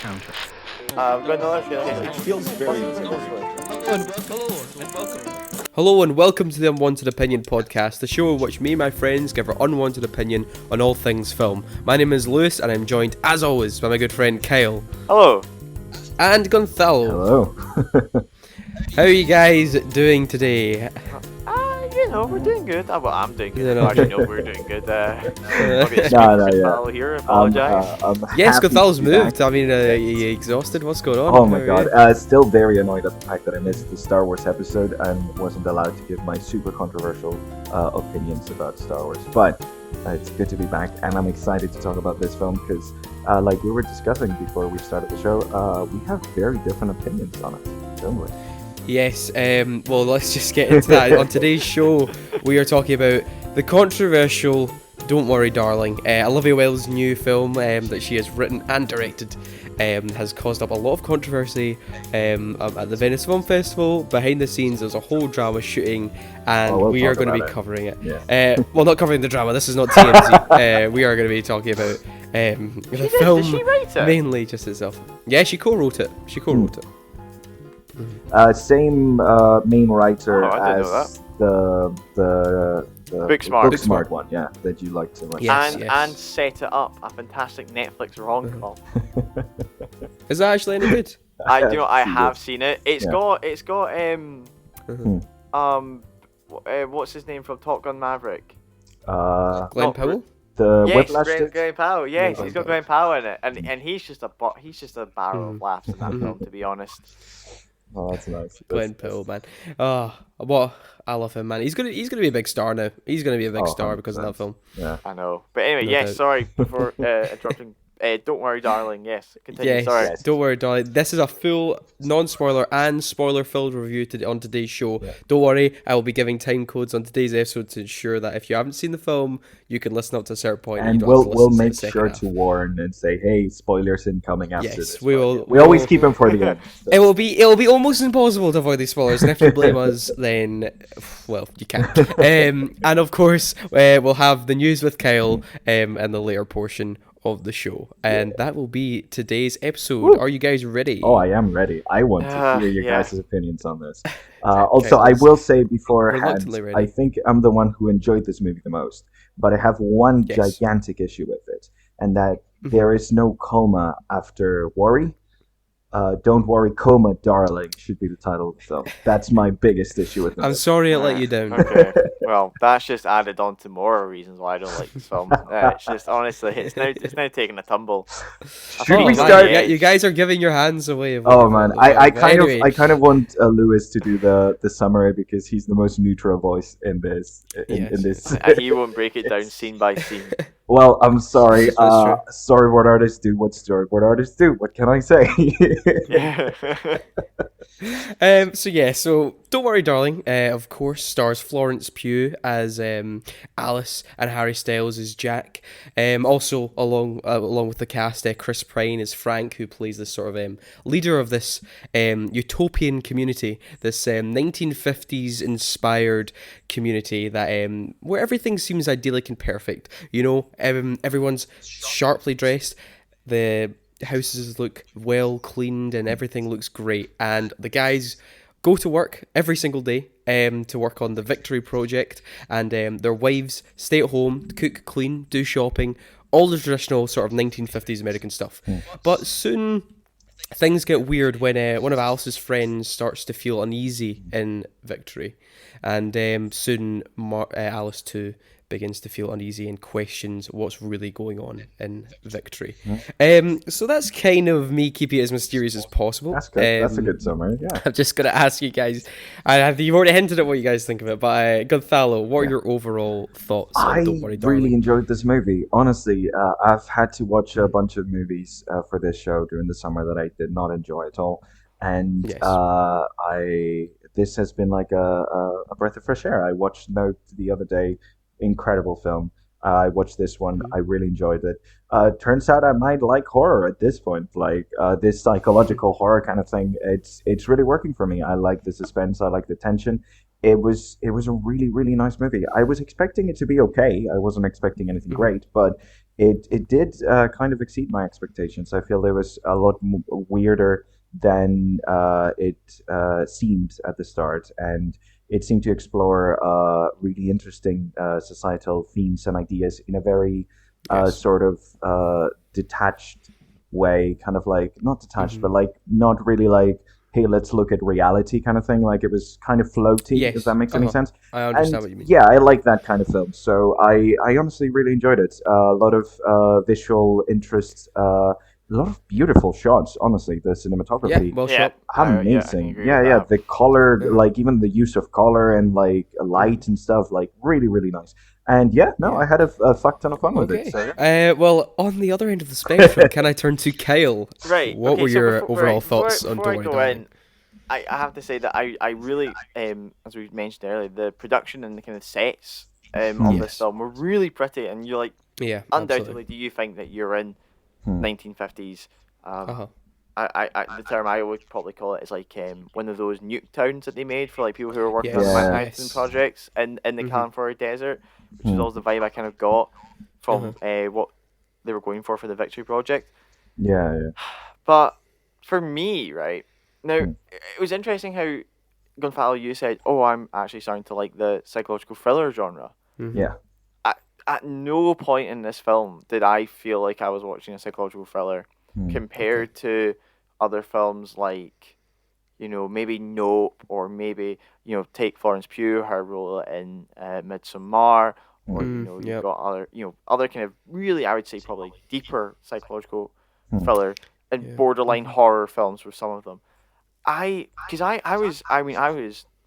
encounter. Good knowledge, It feels very Hello and welcome to the Unwanted Opinion podcast, the show in which me and my friends give our unwanted opinion on all things film. My name is Lewis and I'm joined, as always, by my good friend Kyle. Hello. And Gonzalo. Hello. How are you guys doing today? We're doing good. Well, I'm doing good. You know. Actually, no, we're doing good. Here, apologize. Yes, happy Gonzalo's to be back. moved. I mean, are you exhausted? What's going on? Oh my How are you? god, still very annoyed at the fact that I missed the Star Wars episode and wasn't allowed to give my super controversial opinions about Star Wars. But it's good to be back, and I'm excited to talk about this film because, like we were discussing before we started the show, we have very different opinions on it, don't we? Yes, well, let's just get into that. On today's show, we are talking about the controversial Don't Worry Darling. Olivia Wilde's new film that she has written and directed has caused up a lot of controversy at the Venice Film Festival. Behind the scenes, there's a whole drama shooting, and we'll we are talk going to be about it. covering it. Yeah. Well, not covering the drama, this is not TMZ. We are going to be talking about the film, Did she write it? mainly just itself. Yeah, she co-wrote it. Same main writer Oh, I didn't as the Booksmart. one, yeah, that you like so much. Yeah. And set it up a fantastic Netflix rom-com. Is that actually any good? I do. I seen have it. seen it. It's got what's his name from Top Gun Maverick? Uh, Glenn Not- Powell? the Yes, Whiplash Glenn, Glenn Powell. Yes, Glenn he's got Powell. Glenn Powell in it, and he's just a barrel of laughs in that Mhm. film, to be honest. Oh, that's nice. Glenn Powell, man. Oh, what I love him, man. He's gonna be a big star now. He's gonna be a big Oh, star because of that 100%. film. Yeah. I know, but anyway, No yes. doubt. Sorry for interrupting. Don't worry, darling. Yes, continue. Yes, Sorry. Yes. don't worry, darling. This is a full non-spoiler and spoiler-filled review on today's show. Yeah. Don't worry, I will be giving time codes on today's episode to ensure that if you haven't seen the film, you can listen up to a certain point. And you don't we'll have to we'll listen to make the second sure half. to warn and say, hey, spoilers incoming after Yes, this. we but will- We always we'll- keep them for the end. so. It will be almost impossible to avoid these spoilers, and if you blame us, then well, you can't. And of course, we'll have the news with Kyle in the later portion of the show, and that will be today's episode. Woo. Are you guys ready? Oh, I am ready. I want to hear your Yeah. guys' opinions on this. Also, I let's- will say beforehand, reluctantly ready. I think I'm the one who enjoyed this movie the most. But I have one Yes. gigantic issue with it, and that Mhm. there is no coma after worry. Don't worry, coma, darling, should be the title of the film. That's my biggest issue with the I'm movie. sorry I let you down. Okay. Well, that's just added on to more reasons why I don't like this film. It's just honestly, it's now taking a tumble. Should Oh, we man, start? you guys are giving your hands away. Of Oh what man, you've I got. kind Anyway, of I kind of want Lewis to do the summary because he's the most neutral voice in this in Yes. this. And he won't break it down scene by scene. Well, I'm sorry. That's true. Storyboard artists do what storyboard artists do. What can I say? So Don't Worry Darling, of course, stars Florence Pugh as Alice and Harry Styles as Jack. Also along with the cast, Chris Pine as Frank, who plays this sort of leader of this utopian community, this 1950s inspired community that where everything seems idyllic and perfect. You know, everyone's sharply dressed. The houses look well cleaned and everything looks great, and the guys go to work every single day to work on the Victory Project, and their wives stay at home, cook, clean, do shopping, all the traditional sort of 1950s American stuff. But soon things get weird when one of Alice's friends starts to feel uneasy in Victory, and soon Alice too begins to feel uneasy and questions what's really going on in Victory. So that's kind of me keeping it as mysterious as possible. That's good. That's a good summary. Yeah. I'm just going to ask you guys, you've already hinted at what you guys think of it, but Gonzalo, what are your overall thoughts on I Don't Worry Darling? really enjoyed this movie. Honestly, I've had to watch a bunch of movies for this show during the summer that I did not enjoy at all, and Yes. this has been like a breath of fresh air. I watched Note the other day. Incredible film. I watched this one. I really enjoyed it. Turns out I might like horror at this point, like this psychological horror kind of thing. It's really working for me. I like the suspense. I like the tension. It was a really nice movie. I was expecting it to be okay. I wasn't expecting anything great, but it did kind of exceed my expectations. I feel it was a lot weirder than it seemed at the start, and it seemed to explore really interesting societal themes and ideas in a very Yes. sort of detached way, kind of like not detached, Mm-hmm. but like not really like, hey, let's look at reality kind of thing. Like it was kind of floaty, if that Yes. makes any sense. I understand And what you mean. yeah, I like that kind of film. So I honestly really enjoyed it. A lot of visual interest, a lot of beautiful shots. Honestly, the Yeah, cinematography, well Yeah, shot. I can amazing. agree with Yeah, that. the color, Uh-huh. like even the use of color and like Mm-hmm. light and stuff, like really, really nice. And yeah, no, Yeah. I had a fuck ton of fun with it. Okay. So yeah. Well, on the other end of the spectrum, can I turn to Kyle? Right. What Okay. were So your overall thoughts on before Don't I Worry, go Darling? in, I have to say that I really as we mentioned earlier, the production and the kind of sets of Hmm. this Yes. film were really pretty, and you're like, Yeah, absolutely. undoubtedly, do you think that you're in Hmm. 1950s? Um, Uh-huh. the term I would probably call it is like one of those nuke towns that they made for like people who were working on Yes, Yeah. Manhattan yes. projects in the Mm-hmm. California desert, which is Hmm. always the vibe I kind of got Uh-huh. from what they were going for the Victory Project. Yeah, yeah. But for me, right now, Hmm. it was interesting how Gunfalo, you said, "Oh, I'm actually starting to like the psychological thriller genre." Mm-hmm. Yeah. At no point in this film did I feel like I was watching a psychological thriller Hmm. Okay. compared to other films like, maybe Nope, or maybe, take Florence Pugh, her role in Midsommar, or, Hmm. you've Yep. got other kind of really, I would say, probably deeper psychological Hmm. thriller and Yeah. borderline Mm-hmm. horror films with some of them. Because I was,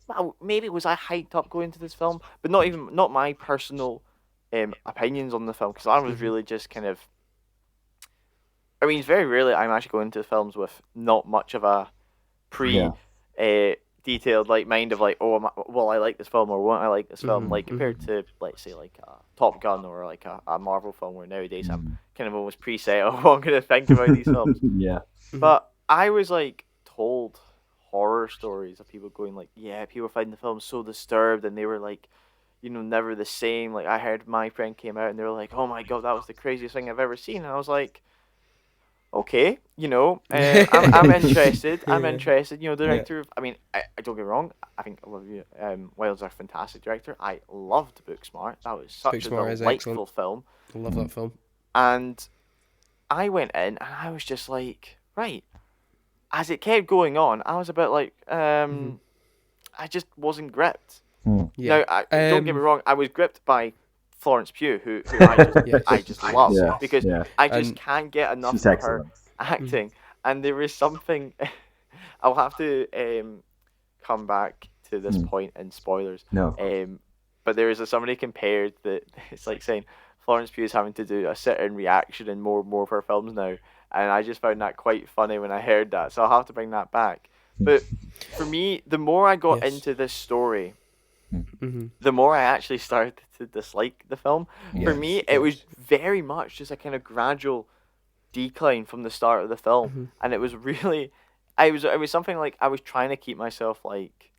well, maybe was I hyped up going to this film, but not my personal opinions on the film, because I was Mm-hmm. really just kind of, it's very rarely I'm actually going to films with not much of a Yeah. pre detailed like mind of like, oh, well, I like this film or won't I like this film, Mm-hmm. like compared Mm-hmm. to, let's say, like a Top Gun or like a Marvel film, where nowadays I'm Hmm. kind of almost preset of what I'm gonna think about these films. Yeah. Mm-hmm. But I was like told horror stories of people going like, yeah, people find the film so disturbed, and they were like, never the same. Like I heard my friend came out and they were like, oh my god, that was the craziest thing I've ever seen. And I was like, okay, I'm interested. I'm Yeah. interested. The Yeah. director. I mean, I don't get me wrong. I think Olivia Wilde's a fantastic director. I loved Booksmart. That was such a Booksmart is excellent. delightful film. I love Hmm. that film. And I went in and I was just like, right. As it kept going on, I was a bit like, Mm-hmm. I just wasn't gripped. Hmm. Yeah. Now, don't get me wrong, I was gripped by Florence Pugh, who Yes. I just love, Yeah. because Yeah. I just And can't get enough She's of her excellent. mhm. acting. And there was something, I'll have to come back to this Hmm. point in spoilers. No, of course. But there is somebody compared that it's like saying Florence Pugh is having to do a certain reaction in more of her films now, and I just found that quite funny when I heard that. So I'll have to bring that back. But for me, the more I got Yes. into this story, Mm-hmm. the more I actually started to dislike the film. For Yeah. me, Yes. it was Yes. very much just a kind of gradual decline from the start of the film, Mm-hmm. and it was really, it was something like I was trying to keep myself like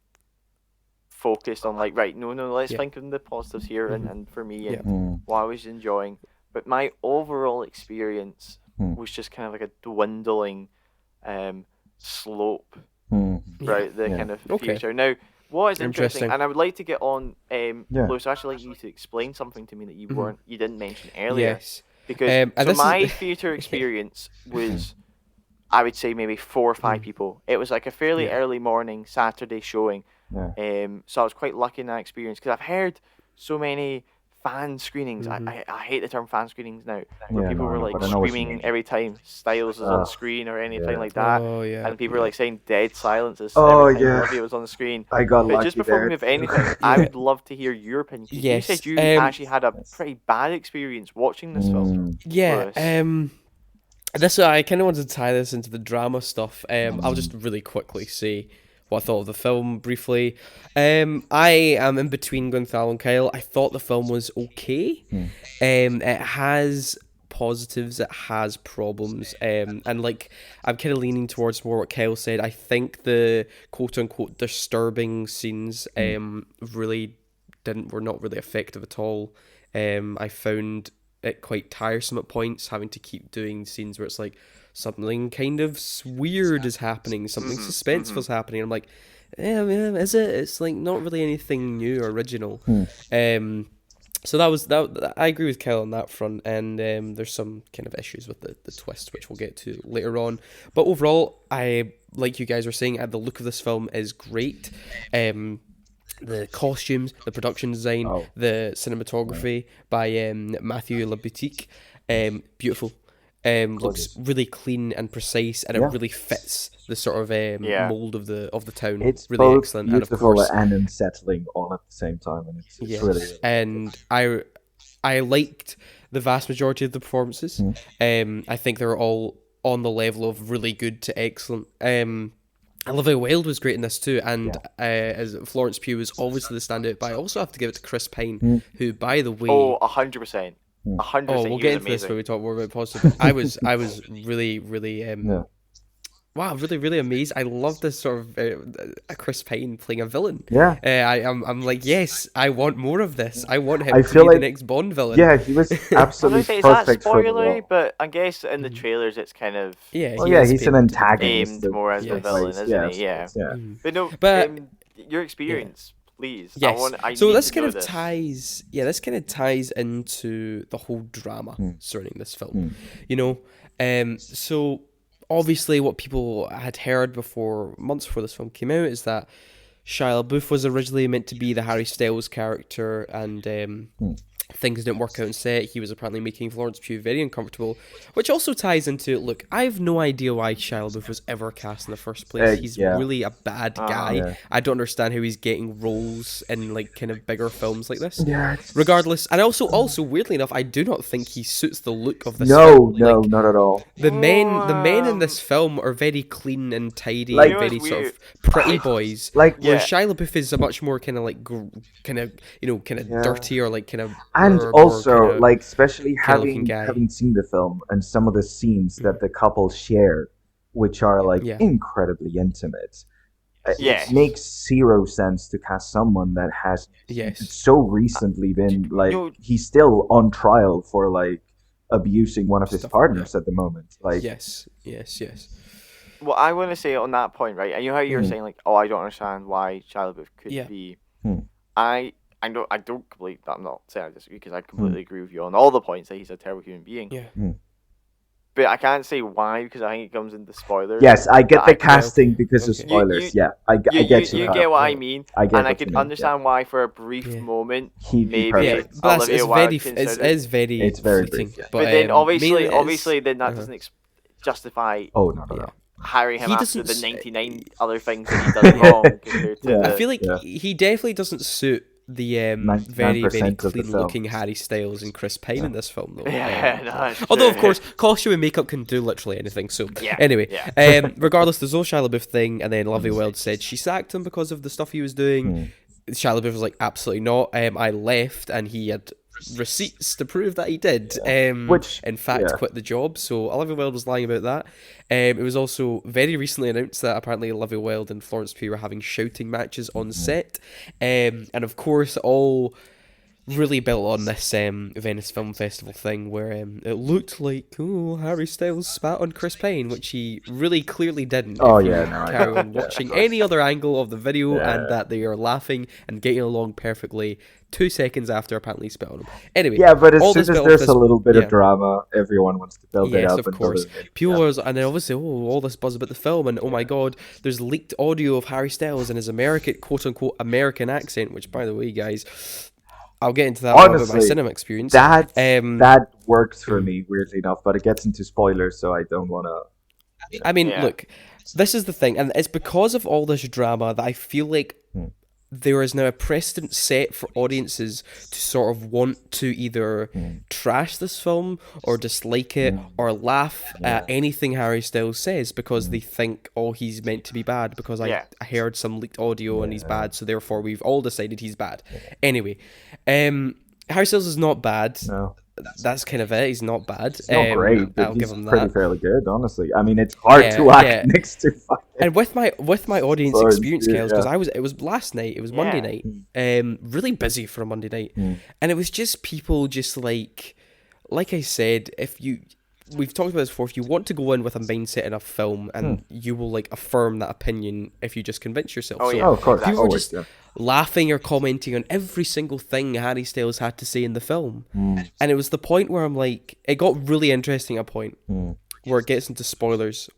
focused on like, right, no, let's Yeah. think of the positives here, Mm-hmm. and for me, Yeah. and Hmm. what I was enjoying. But my overall experience Hmm. was just kind of like a dwindling slope Hmm. Yeah. throughout the Yeah. kind of Okay. future. Now, what is interesting, Interesting. and I would like to get on, Yeah. Lewis, I'd actually like you to explain something to me that Mm-hmm. you didn't mention earlier, Yes. because And so this is my theater experience was, I would say, maybe 4 or 5 Mm. people. It was like a fairly Yeah. early morning Saturday showing. Yeah. So I was quite lucky in that experience, because I've heard so many fan screenings. Mm-hmm. I hate the term fan screenings now, where Yeah. people No, I were know, like but I know what you screaming mean. every time Styles is on Ugh. screen or anything Yeah. like that, Oh yeah. and people were Yeah. like saying dead silences Oh every time yeah. Olivia was on the screen. I got But just lucky before we there. move anything, I Yeah. would love to hear your opinion, because you Yes. said you actually had a Yes. pretty bad experience watching this film, Mm. Yeah. Lewis. This I kind of wanted to tie this into the drama stuff. I'll just really quickly say what I thought of the film briefly. I am in between Gonthal and Kyle. I thought the film was okay. It has positives, it has problems, and like I'm kind of leaning towards more what Kyle said. I think the quote unquote disturbing scenes really were not really effective at all. I found it quite tiresome at points, having to keep doing scenes where it's like something kind of weird is happening, something suspenseful is happening. I'm like, yeah, is it? It's like not really anything new or original. So that. I agree with Kel on that front, and there's some kind of issues with the twist, which we'll get to later on. But overall, like you guys were saying, the look of this film is great. The costumes, the production design, the cinematography by Matthew Laboutique, beautiful. Looks really clean and precise, and it really fits the sort of mold of the town. It's really both excellent, beautiful and of course, and unsettling all at the same time, and it's really and I liked the vast majority of the performances. I think they're all on the level of really good to excellent. Olivia Wilde was great in this too, and as Florence Pugh was obviously the standout, but I also have to give it to Chris Pine, who, by the way, 100%. 100%. We'll get into this when we talk more about positive. I was really really amazed. I love this sort of a Chris Pine playing a villain. Yeah. I'm like, yes, I want more of this. I want him to be the next Bond villain. Yeah, he was absolutely perfect for the role. But I guess in the trailers it's kind of he's an antagonist. Aimed more as the villain, isn't he? Yeah. But no, your experience. Please. Yes. So this kind of ties. Yeah, this kind of ties into the whole drama surrounding this film. You know, so obviously what people had heard months before this film came out, is that Shia LaBeouf was originally meant to be the Harry Styles character, and things didn't work out on set. He was apparently making Florence Pugh very uncomfortable, which also ties into, look, I have no idea why Shia LaBeouf was ever cast in the first place. He's really a bad guy. I don't understand how he's getting roles in like kind of bigger films like this. Regardless, and also weirdly enough, I do not think he suits the look of this film. No, not at all. The men in this film are very clean and tidy, and very sort of pretty boys. Where Shia LaBeouf is a much more kind of like dirty, or like kind of. And also, like, especially having seen the film and some of the scenes that the couple share, which are like incredibly intimate, it makes zero sense to cast someone that has so recently been like he's still on trial for like abusing one of his partners at the moment. Like yes. Well, I want to say on that point, right? And you know how you were saying like, oh, I don't understand why Shia LaBeouf could be. I'm not saying I disagree, because I completely agree with you on all the points that he's a terrible human being. But I can't say why, because I think it comes into spoilers. Yes, I get the casting because of spoilers. I get you. You get what I mean. I could understand why for a brief moment maybe Olivia Wilde it's very brief. But then obviously then that doesn't justify. Oh no. Hiring him after the 99 other things that he does wrong. Compared to I feel like he definitely doesn't suit the very clean looking Harry Styles and Chris Pine in this film, though. Although of course costume and makeup can do literally anything. So anyway, regardless, there's no Shia LaBeouf thing, and then Olivia Wilde said she sacked him because of the stuff he was doing. Shia LaBeouf was like, absolutely not. I left, and he had receipts to prove that he did, which in fact quit the job. So Olivia Wilde was lying about that. It was also very recently announced that apparently Olivia Wilde and Florence Pugh were having shouting matches on set, and of course all really built on this Venice Film Festival thing, where it looked like Harry Styles spat on Chris Pine, which he really clearly didn't. Carry on watching any other angle of the video, and that they are laughing and getting along perfectly 2 seconds after apparently spit on him. Anyway, but as soon as there's a little bit of drama, everyone wants to build it up. Yes, of course. And then obviously, all this buzz about the film, and oh my god, there's leaked audio of Harry Styles and his American, quote unquote, American accent, which, by the way, guys, I'll get into that about my cinema experience. That works for me, weirdly enough, but it gets into spoilers, so I don't want to. I mean, look, this is the thing, and it's because of all this drama that I feel like there is now a precedent set for audiences to sort of want to either trash this film or dislike it or laugh at anything Harry Styles says, because they think, he's meant to be bad because I heard some leaked audio and he's bad, so therefore we've all decided he's bad. Anyway, Harry Styles is not bad. No. That's kind of it. He's not bad. He's not great, but he's pretty fairly good, honestly. I mean, it's hard to act next to fucking... And with my audience experience, Kels, because it was last night, it was Monday night, really busy for a Monday night, and it was just people just like like I said, we've talked about this before. If you want to go in with a mindset in a film, and you will like affirm that opinion if you just convince yourself. Oh So yeah, Oh, of course, people were always. just laughing or commenting on every single thing Harry Styles had to say in the film, and it was the point where I'm like, it got really interesting at a point where it gets into spoilers.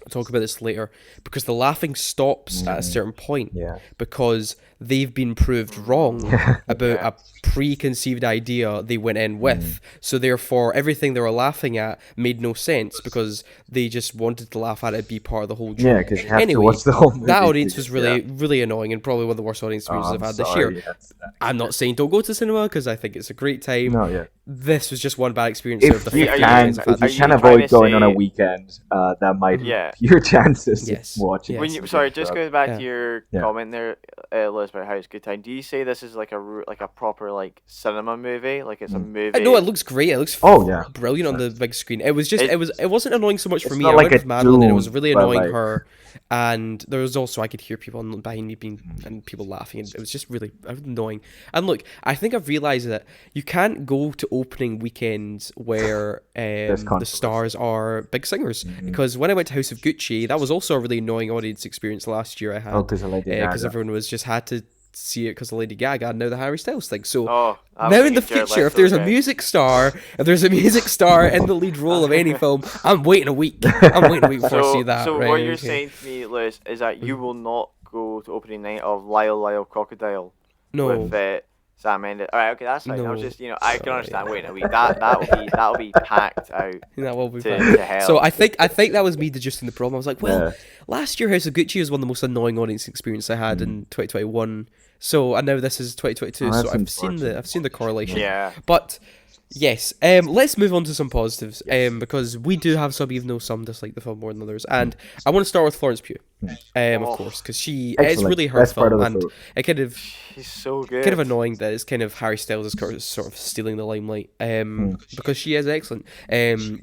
I'll talk about this later, because the laughing stops at a certain point Yeah. because they've been proved wrong about a preconceived idea they went in with. So therefore, everything they were laughing at made no sense because they just wanted to laugh at it, be part of the whole joke. Yeah, because you have to Anyway, watch the whole movie. that audience to- was really annoying, and probably one of the worst audience experiences Oh, I've I'm had this sorry, year. yes. I'm not saying don't go to cinema because I think it's a great time. No, yeah. This was just one bad experience out of If the you 50 can, times I've had if you this can year. avoid to going on a say- weekend, that might Yeah. help your chances Yes. of watching. Yes. When you, sorry, just going back to your Yeah. comment there, Liz, about how it's a good time. Do you say this is like a proper like cinema movie? Like it's a movie? No, it looks great. It looks Oh, yeah. brilliant on the big screen. It was just it wasn't annoying so much for It's me. not I like went with a Madeline, and it was Dune, really but, annoying like- her. And there was also, I could hear people behind me and people laughing, and it was just really annoying. And look, I think I've realised that you can't go to opening weekends where the controversy. stars are big singers, because when I went to House of Gucci, that was also a really annoying audience experience last year I had. Oh, 'cause of Lady because Gaga. everyone was just had to see it because of Lady Gaga, and now the Harry Styles thing. So Oh, I was now in the thinking Jared future, if Leto there's a again. music star, in the lead role of any film, I'm waiting a week. I'm waiting a week before I see that. So right, what you're okay. saying to me, Lewis, is that you will not go to opening night of Lyle Lyle Crocodile No. with Sam Mendes. All right, okay, that's fine. I was No. just, I can understand waiting a week. That'll be packed out That will be to, fine. to hell. So I think that was me adjusting the problem. I was like, well, Yeah. last year House of Gucci was one of the most annoying audience experience I had in 2021. So and now this is 2022. Oh, So that's I've seen the correlation. Yeah. But yes, let's move on to some positives. Because we do have some, even though some dislike the film more than others. And I want to start with Florence Pugh. Of course, because it's Excellent. really her Best part film, of the and film. it kind of She's so good. kind of annoying that it's kind of Harry Styles is sort of stealing the limelight because she is excellent.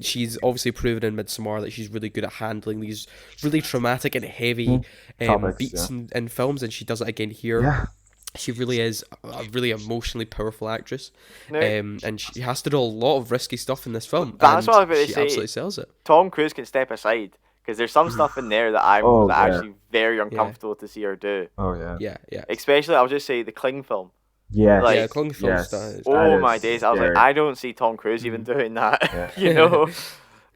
She's obviously proven in Midsommar that she's really good at handling these really traumatic and heavy Topics, beats yeah. in films, and she does it again here. Yeah. She really is a really emotionally powerful actress, No. and she has to do a lot of risky stuff in this film. That's and what I was about to she say. absolutely sells it. Tom Cruise can step aside because there's some stuff in there that I'm Oh, yeah. actually very uncomfortable to see her do. Oh, yeah. Yeah. Especially, I'll just say the Kling film. Yes. Like- Yeah, Kung Fu Yes. style. That Oh is my days! I was like, scary. I don't see Tom Cruise even doing that. Yeah. You know,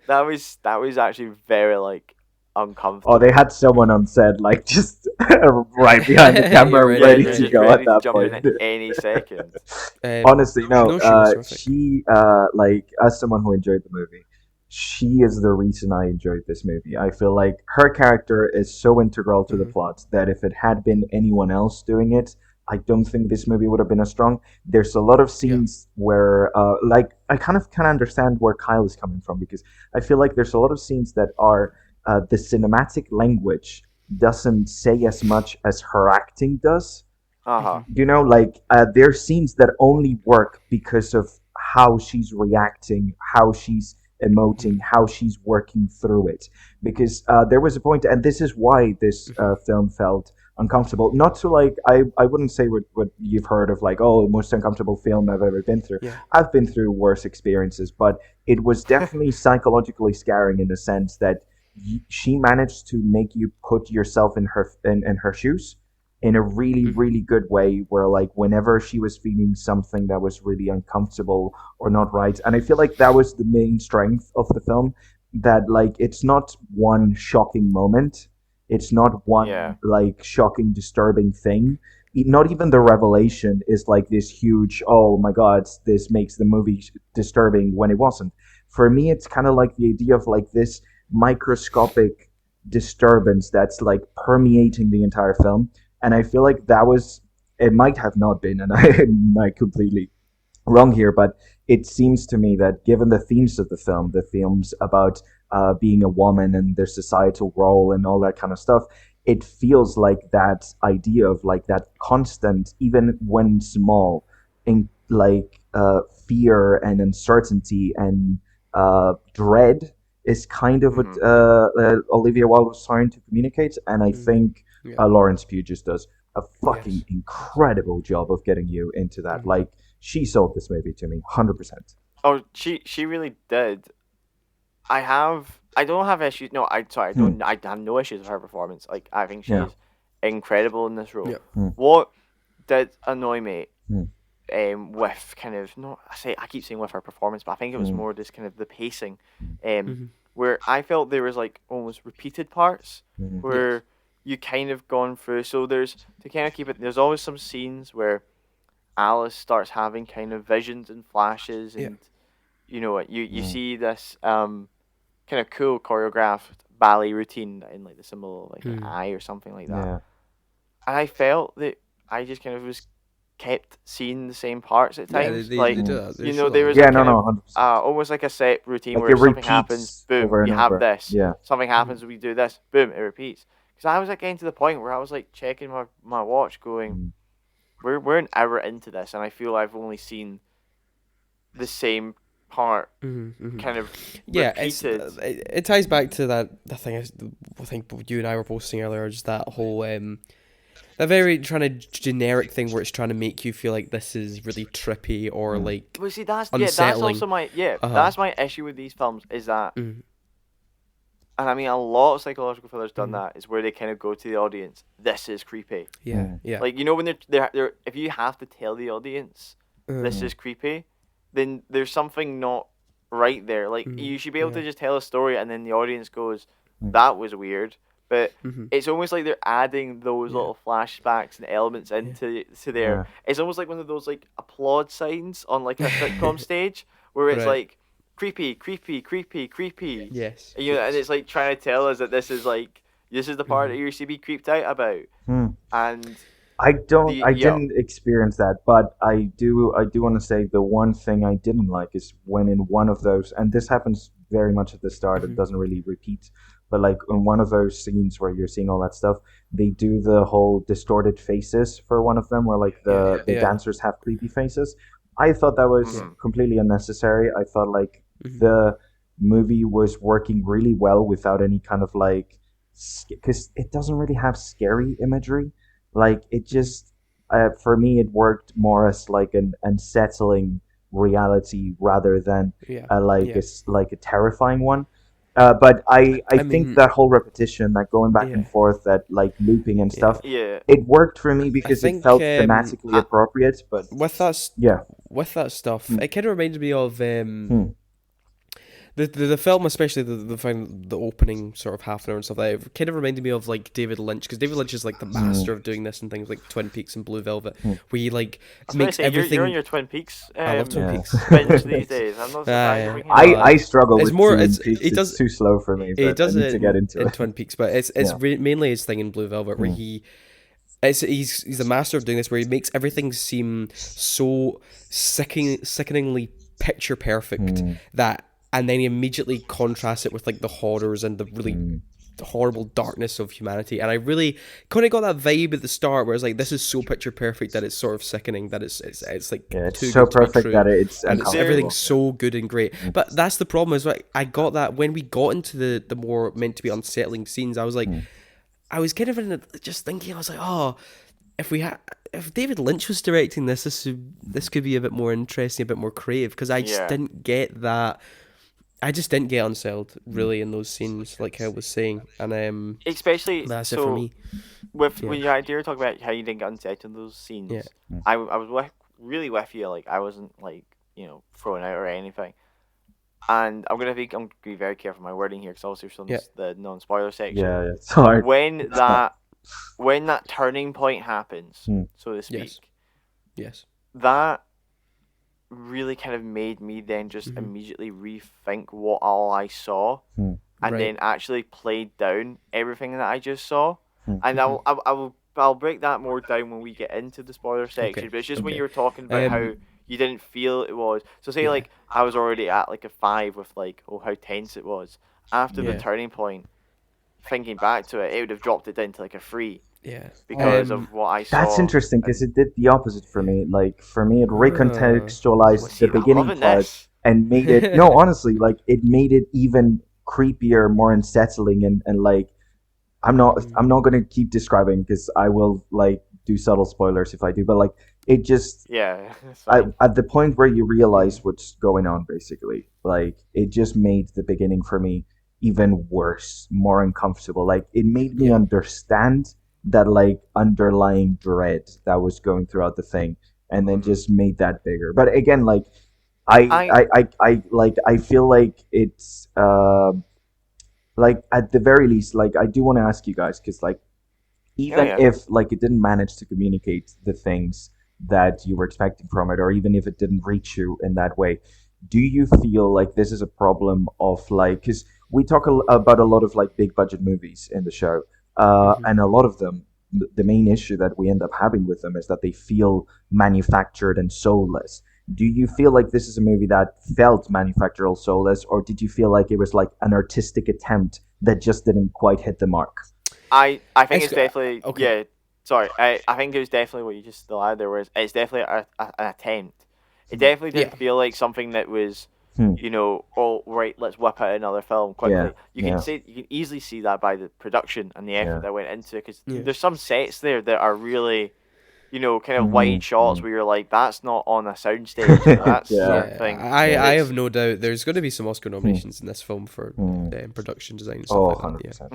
that was actually very like uncomfortable. Oh, they had someone on set, like, just right behind the camera, You're right, ready you're to right. go ready at that to jump point. in at any second. Honestly, no. No, she was terrific. She, like, as someone who enjoyed the movie, she is the reason I enjoyed this movie. I feel like her character is so integral to the plot that if it had been anyone else doing it, I don't think this movie would have been as strong. There's a lot of scenes where, like, I kind of can understand where Kyle is coming from, because I feel like there's a lot of scenes that are the cinematic language doesn't say as much as her acting does. Uh-huh. You know, like, there are scenes that only work because of how she's reacting, how she's emoting, how she's working through it. Because there was a point, and this is why this film felt uncomfortable. Not to, like, I wouldn't say what you've heard of, like, oh, most uncomfortable film I've ever been through. Yeah. I've been through worse experiences, but it was definitely psychologically scarring in the sense that she managed to make you put yourself in her shoes in a really, really good way, where, like, whenever she was feeling something that was really uncomfortable or not right, and I feel like that was the main strength of the film, that, like, it's not one shocking moment, it's not one like shocking, disturbing thing. Not even the revelation is like this huge, oh my god, this makes the movie disturbing, when it wasn't. For me, it's kind of like the idea of, like, this microscopic disturbance that's, like, permeating the entire film. And I feel like it might have not been, and I might completely wrong here, but it seems to me that given the themes of the film, the themes about being a woman and their societal role and all that kind of stuff, it feels like that idea of, like, that constant, even when small, in, like, fear and uncertainty and dread is kind of what Olivia Wilde was trying to communicate, and I think Lawrence Pugh just does a fucking incredible job of getting you into that. Like, she sold this movie to me, 100%. Oh, she really did. I don't have issues. No, I sorry. I Hmm. don't. I have no issues with her performance. Like I think Yeah. she's incredible in this role. Yeah. Hmm. What did annoy me, Hmm. with kind of no, I keep saying with her performance, but I think it was Hmm. more just kind of the pacing, Mhm. where I felt there was like almost repeated parts Hmm. where Yes. you kind of gone through. So there's to kind of keep it. There's always some scenes where Alice starts having kind of visions and flashes, Yeah. and you know what you Hmm. see this kind of cool choreographed ballet routine in like the symbol of like an Mm. eye or something like that. Yeah. And I felt that I just kind of was kept seeing the same parts at Yeah, times. they Like, do Hmm. that. They you know, show that there all was the a Yeah. No. kind time. No. of 100%. almost like a set routine Like where it something happens, repeats boom, over we and have over. this. Yeah. Something happens, we do this, boom, it repeats. Because I was like getting to the point where I was like checking my watch, going, Hmm. we're an hour into this, and I feel I've only seen the same part kind of Yeah, it's repeated. it ties back to that the thing I think you and I were posting earlier, just that whole that very trying to generic thing where it's trying to make you feel like this is really trippy or Hmm. like Well, see, that's unsettling. also my Uh-huh. that's my issue with these films is that, Mm, and I mean a lot of psychological thrillers done mm. that is where they kind of go to the audience. This is creepy. Yeah, Hmm. yeah. Like you know when they're if you have to tell the audience this Uh, is creepy, then there's something not right there. Like you should be able yeah. to just tell a story and then the audience goes, Hmm. that was weird. But Mm-hmm. it's almost like they're adding those Yeah. little flashbacks and elements into to there. Yeah. It's almost like one of those like applaud signs on like a sitcom stage where it's Right. like creepy, creepy, creepy, creepy. Yes. And, you know, and Yes. it's like trying to tell us that this is like this is the part that you should be creeped out about. Hmm. And I yeah. didn't experience that, but I do want to say the one thing I didn't like is when in one of those, and this happens very much at the start, it doesn't really repeat, but like in one of those scenes where you're seeing all that stuff, they do the whole distorted faces for one of them, where like Yeah. the Yeah. dancers have creepy faces. I thought that was Mhm. completely unnecessary. I thought like Mhm. the movie was working really well without any kind of like, because it doesn't really have scary imagery. Like it just, for me, it worked more as like an unsettling reality rather than Yeah. like Yeah. like a terrifying one. But I I think mean, that whole repetition, that going back and yeah. forth, that like looping and Yeah. stuff, Yeah. it worked for me I because it think felt thematically I, appropriate. But with yeah. with that stuff, Hmm. it kind of reminded me of Hmm. the film, especially the opening sort of half an hour and stuff like that. It kind of reminded me of like David Lynch, because David Lynch is like the master of doing this and things like Twin Peaks and Blue Velvet, Hmm. where he like I was going to makes say you're on everything. your Twin Peaks I love Twin Yeah. Peaks. binge these days. I'm not surprised you're Yeah. bringing it up. I struggle It's with more. Twin It's Peaks. he It's does. too slow for me, He but I does need it to get into in it. Twin Peaks, but it's Yeah. mainly his thing in Blue Velvet, where he's a master of doing this, where he makes everything seem so sickeningly picture perfect Hmm. that, and then he immediately contrasts it with like the horrors and the really horrible darkness of humanity. And I really kind of got that vibe at the start, where it's like this is so picture perfect that it's sort of sickening, that it's like Yeah, it's too so good to be perfect true, that it's and it's uncomfortable. everything's so good and great. But that's the problem, is like I got that when we got into the more meant to be unsettling scenes. I was like, I was kind of just thinking, I was like, oh, if David Lynch was directing this could be a bit more interesting, a bit more creative, because I just Yeah. didn't get that. I just didn't get unsettled really in those scenes, like I was saying, and Especially that's it for me. with Yeah. when you idea talk about how you didn't get unsettled in those scenes. Yeah. I was really with you. Like I wasn't like thrown out or anything. And I'm gonna be very careful with my wording here because obviously we're still in the non-spoiler section. Yeah, it's hard. When that turning point happens, so to speak, Yes. that really kind of made me then just immediately rethink what all I saw, and Right. then actually played down everything that I just saw. And I'll break that more down when we get into the spoiler section. But it's just when okay. you were talking about how you didn't feel it was. So say like I was already at like a 5 with like how tense it was. After the Yeah. turning point, thinking back to it, it would have dropped it down to like a 3 Yeah. because of what I saw. That's interesting because it did the opposite for me. Like for me, it Well, recontextualized see, the I'm beginning loving part this. and made it. No, honestly, like it made it even creepier, more unsettling, and like I'm not gonna keep describing because I will like do subtle spoilers if I do, but like it just Yeah, it's fine. at the point where you realize what's going on, basically, like it just made the beginning for me even worse, more uncomfortable. Like it made me Yeah. understand that like underlying dread that was going throughout the thing, and then just made that bigger. But again, like I I feel like it's like at the very least, like I do want to ask you guys because like yeah, even yeah. if like it didn't manage to communicate the things that you were expecting from it, or even if it didn't reach you in that way, do you feel like this is a problem of like, because we talk about a lot of like big budget movies in the show, Hmm. and a lot of them, the main issue that we end up having with them is that they feel manufactured and soulless. Do you feel like this is a movie that felt manufactured or soulless, or did you feel like it was like an artistic attempt that just didn't quite hit the mark? I think It's it's definitely okay. yeah. Sorry, I think it was definitely what you just still had there. Was it's definitely an attempt. It definitely Yeah. didn't feel like something that was, Hmm. oh right, let's whip out another film Yeah, quickly. yeah, You can easily see that by the production and the effort yeah. that went into it. Because Yeah. there's some sets there that are really, kind of Mm-hmm. wide shots where you're like, that's not on a soundstage. That's Yeah, Yeah, thing yeah. I have that's. no doubt there's going to be some Oscar Hmm. nominations in this film for Hmm. production design and stuff Oh, like that. 100%.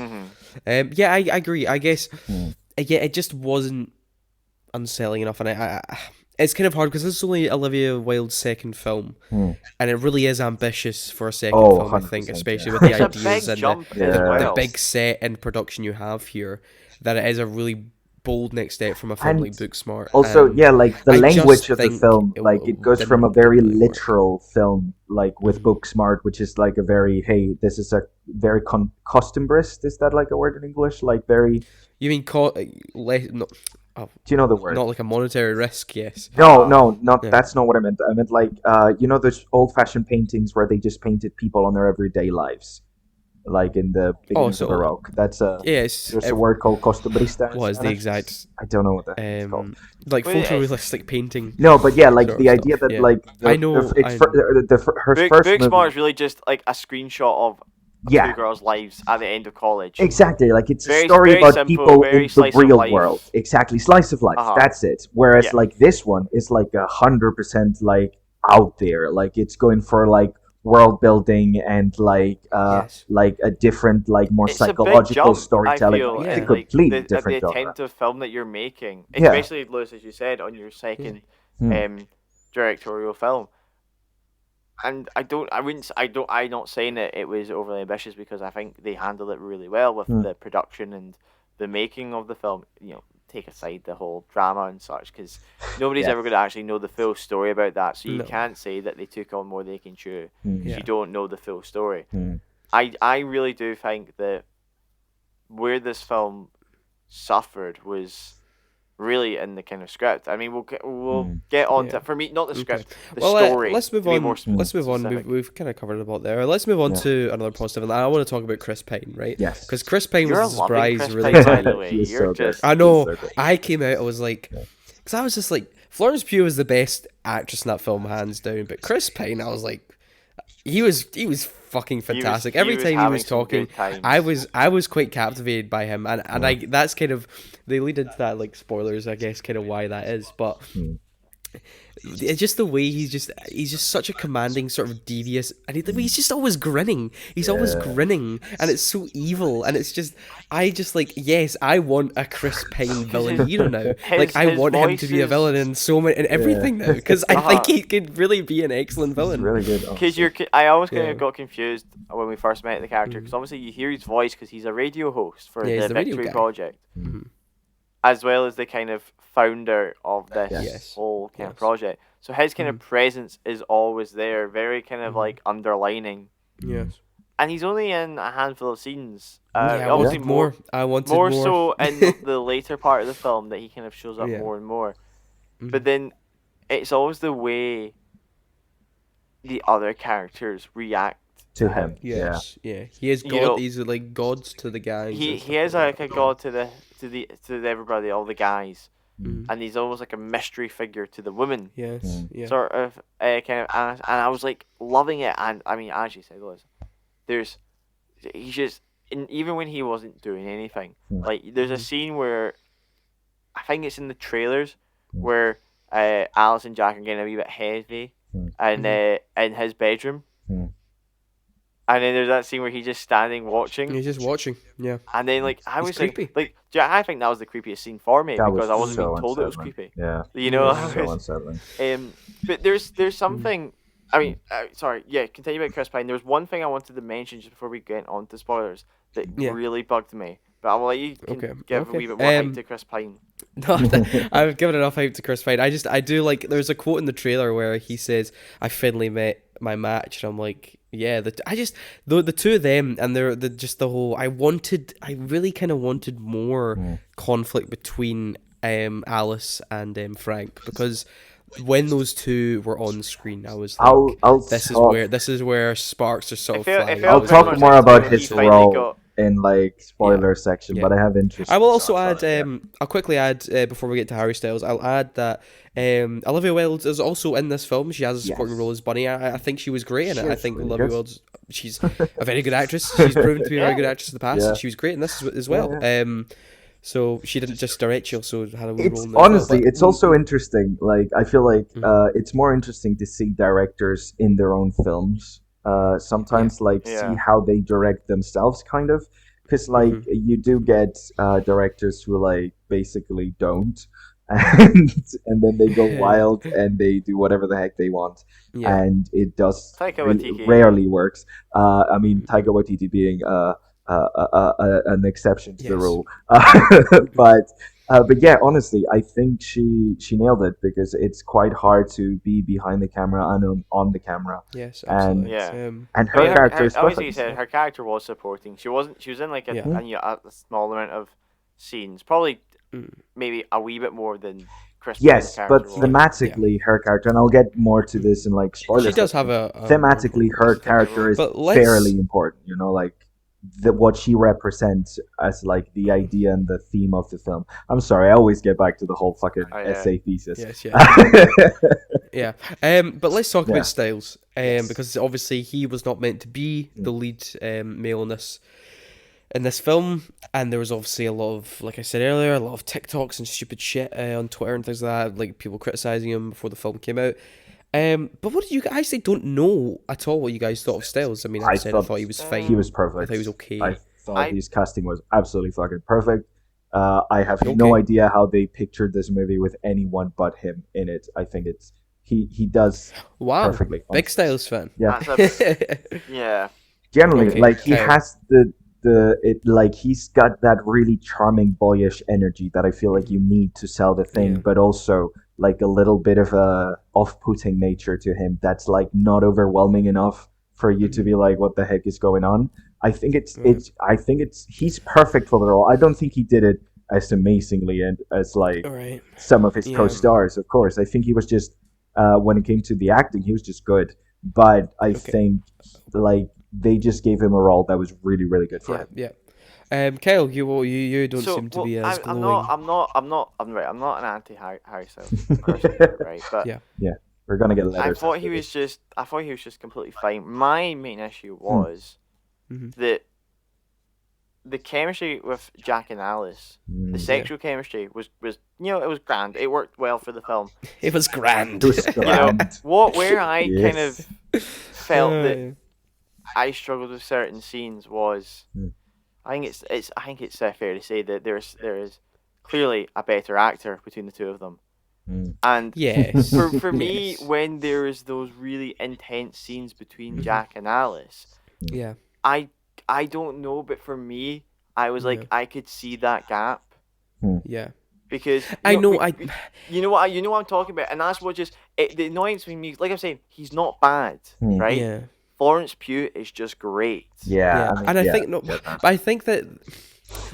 Mhm. Yeah, I agree. I guess, Hmm. yeah, it just wasn't unselling enough, and it's kind of hard because this is only Olivia Wilde's second film, Hmm. and it really is ambitious for a second Oh, film. I think, 100%, especially with yeah. the It's a ideas big and jump as Yeah. the well. big set and production you have here, that it is a really bold next step from a film And like Booksmart, also, and yeah, like the I just language of the think film, like it goes from didn't a very really work. literal film, like with Booksmart, which is like a very, hey, this is a very costumbrist. Is that like a word in English? Like very, You mean no, oh, do you know the word? not like a monetary risk? Yes. No, Uh, no, not Yeah. that's not what I meant. I meant like, those old-fashioned paintings where they just painted people on their everyday lives, like in the Oh, beginning of the so Baroque. That's a yes, there's a word called costumbrista in was the Spanish. exact I don't know what the heck it's called. like well, photorealistic painting No, but yeah, like sort the of idea stuff. that Yeah, like I know. I know. her first Booksmart movie. is really just like a screenshot of two Yeah, girls' lives at the end of college. exactly. Like it's a Very story very about simple, people very in the slice of real world. life. Exactly, slice of life. Uh-huh. That's it. Whereas Yeah. like this one is like 100% like out there. Like it's going for like world building and Yes. like a different like more It's a big psychological jump, I storytelling. Like feel, it's a and Yeah. like completely the different genre. attempt of film that you're making, Yeah. especially Lewis, as you said, on your Yeah. second Hmm. um directorial film. And I'm not saying that it was overly ambitious because I think they handled it really well with Hmm. the production and the making of the film. Take aside the whole drama and such, because nobody's Yes. ever going to actually know the full story about that. So you No. can't say that they took on more they can chew Hmm. because Yeah. you don't know the full story. Hmm. I really do think that where this film suffered was really in the kind of script. I mean, we'll Hmm. get on Yeah. to, for me, not the Okay. script, the Well, story, let's move to be more on. Let's move on. specific. We've kind of covered a lot there. Let's move on Yeah. to another positive, and I want to talk about Chris Pine, right? Yes. Because Chris Pine You're was a loving surprise, Chris really, Pine, to by the me. way. He is You're so good. just I He is know. so good. I came out. I was like, Yeah. because I was just like, Florence Pugh was the best actress in that film, hands down. But Chris Pine, I was like, he was fucking fantastic. Every he was time he was having some talking, good times. I was quite captivated by him, and I that's kind of they lead into that, like, spoilers, I guess, kind of why that is, but. Hmm. It's just the way he's just such a commanding, sort of devious, and he's just always grinning. He's always Yeah. grinning, and it's so evil, and it's just I just like, yes, I want a Chris Pine villain hero now. Like, I his want him to be a voice villain is- in so many, in everything now, because I think Uh-huh. he could really be an excellent He's villain. really good. Because honestly. I always kind Yeah. of got confused when we first met the character, because obviously you hear his voice because he's a radio host for Yeah, he's the the radio Victory guy. Project, Mhm. as well as the kind of founder of this Yes. whole kind of Yes. project. So his kind of presence is always there, very kind of like underlining. Yes. And he's only in a handful of scenes. Yeah, I Obviously wanted more. I wanted more more. so in the later part of the film that he kind of shows up Yeah. more and more. Mhm. But then it's always the way the other characters react To him. Yes. Yeah. He is You god. know, These are like gods to the guys. He and he stuff is like like a that. god to everybody, all the guys, Mhm. and he's almost like a mystery figure to the women. Yes. Mm. Yeah. Sort of kind of, and I was like loving it. And I mean, as you said, Liz, there's he's just, and even when he wasn't doing anything, Mm. like there's a scene where I think it's in the trailers where Alice and Jack are getting a wee bit heavy, and in his bedroom. And then there's that scene where he's just standing watching. He's just watching. Yeah. And then I was creepy. I think that was the creepiest scene for me That because was I wasn't so being told it was unsettling. creepy. Yeah. You know, So unsettling. but there's something. I mean, sorry, yeah. Continue about Chris Pine. There's one thing I wanted to mention just before we get on to spoilers that really bugged me. But I will let you give a wee bit more hype to Chris Pine. No, I've given enough hype to Chris Pine. I do like. There's a quote in the trailer where he says, "I finally met my match," and I'm like, yeah. The two of them, and they're just the whole. I really kind of wanted more conflict between Alice and Frank, because when those two were on screen, I was like, this is where sparks are sort of flying. I'll talk more about his role in spoiler section, but I have interest. I will also add. I'll quickly add before we get to Harry Styles. I'll add that Olivia Wilde is also in this film. She has a supporting role as Bunny. I think she was great in it. I think really Olivia Wilde, she's a very good actress. She's proven to be a very good actress in the past, and she was great in this as well. So she didn't just direct; she also had a role in there. Honestly, it's also interesting. I feel like it's more interesting to see directors in their own films. Sometimes see how they direct themselves, kind of, because you do get directors who basically don't, and then they go wild and they do whatever the heck they want, and it does rarely works. I mean, Taika Waititi being an exception to the rule, but yeah, honestly, I think she nailed it, because it's quite hard to be behind the camera and on the camera. Yes, absolutely. And her character is obviously you said her character was supporting. She wasn't. She was in a small amount of scenes, probably maybe a wee bit more than Chris. Yes, but thematically, her character, and I'll get more to this in spoilers. She does have a thematically, her character is fairly important. You know, what she represents as the idea and the theme of the film. I'm sorry, I always get back to the whole fucking essay thesis. Yes, yeah. But let's talk about Styles, because obviously he was not meant to be the lead male in this film, and there was obviously a lot of, like I said earlier, a lot of TikToks and stupid shit on Twitter and things like that, people criticizing him before the film came out. But what did you guys? I actually don't know at all what you guys thought of Styles. I mean, I thought he was fine. He was perfect. I thought he was okay. I thought his casting was absolutely fucking perfect. I have no idea how they pictured this movie with anyone but him in it. I think he does perfectly. Big Styles fan. Yeah. Yeah. Generally, he has he's got that really charming, boyish energy that I feel like you need to sell the thing, but also a little bit of a off-putting nature to him that's not overwhelming enough for you to be like, what the heck is going on? I think he's perfect for the role. I don't think he did it as amazingly and as some of his co-stars, of course. I think he was just when it came to the acting, he was just good. But I think they just gave him a role that was really, really good for him. Yeah. Kyle, you don't seem to be as glowing. I'm not an anti-Harry Styles person, right? But we're gonna get letters. I thought he was just completely fine. My main issue was that the chemistry with Jack and Alice, the sexual chemistry was it was grand. It worked well for the film. It was grand. Where I kind of felt that I struggled with certain scenes was. I think it's fair to say that there is clearly a better actor between the two of them, and for me, when there is those really intense scenes between Jack and Alice, I don't know, but for me, I was I could see that gap, because you know what I'm talking about, and that's what the annoyance with me. Like I'm saying, he's not bad, right? Yeah. Florence Pugh is just great. Yeah. I think that,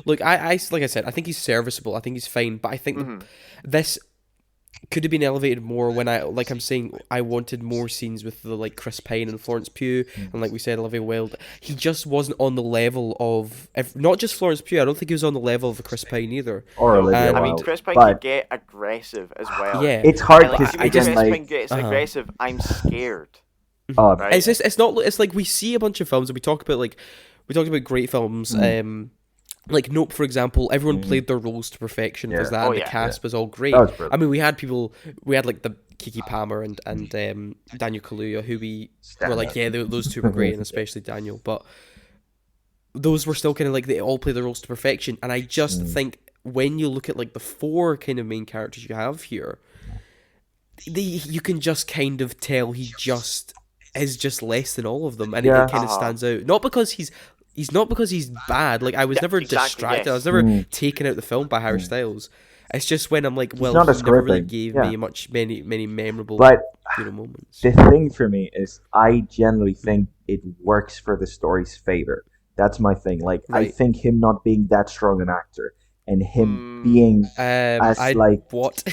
look, I like I said, I think he's serviceable. I think he's fine, but I think this could have been elevated more when I'm saying, I wanted more scenes with the Chris Pine and Florence Pugh, and like we said, Olivia Wilde. He just wasn't on the level of, not just Florence Pugh. I don't think he was on the level of Chris Pine either. Or Olivia Wilde. I mean, Chris Pine could get aggressive as well. Yeah, it's hard because Chris Pine gets aggressive. I'm scared. Right? It's not. It's we see a bunch of films and we talked about great films. like Nope, for example, everyone played their roles to perfection. There's that, Oh, and the yeah. cast was all great. That was brilliant. I mean, we had like the Kiki Palmer and Daniel Kaluuya, who we were like, yeah, those two were great, and especially Daniel. But those were still kind of like, they all play their roles to perfection. And I just think when you look at like the 4 kind of main characters you have here, you can just kind of tell he just is just less than all of them, and it kind of stands out. Not because he's bad. Like, I was never distracted. Yes. I was never taken out the film by Harry Styles. It's just when I'm like, well, not a he never really script gave thing. me many memorable But moments. the thing for me is, I generally think it works for the story's favor. That's my thing. Like, I Right. think him not being that strong an actor and him being what?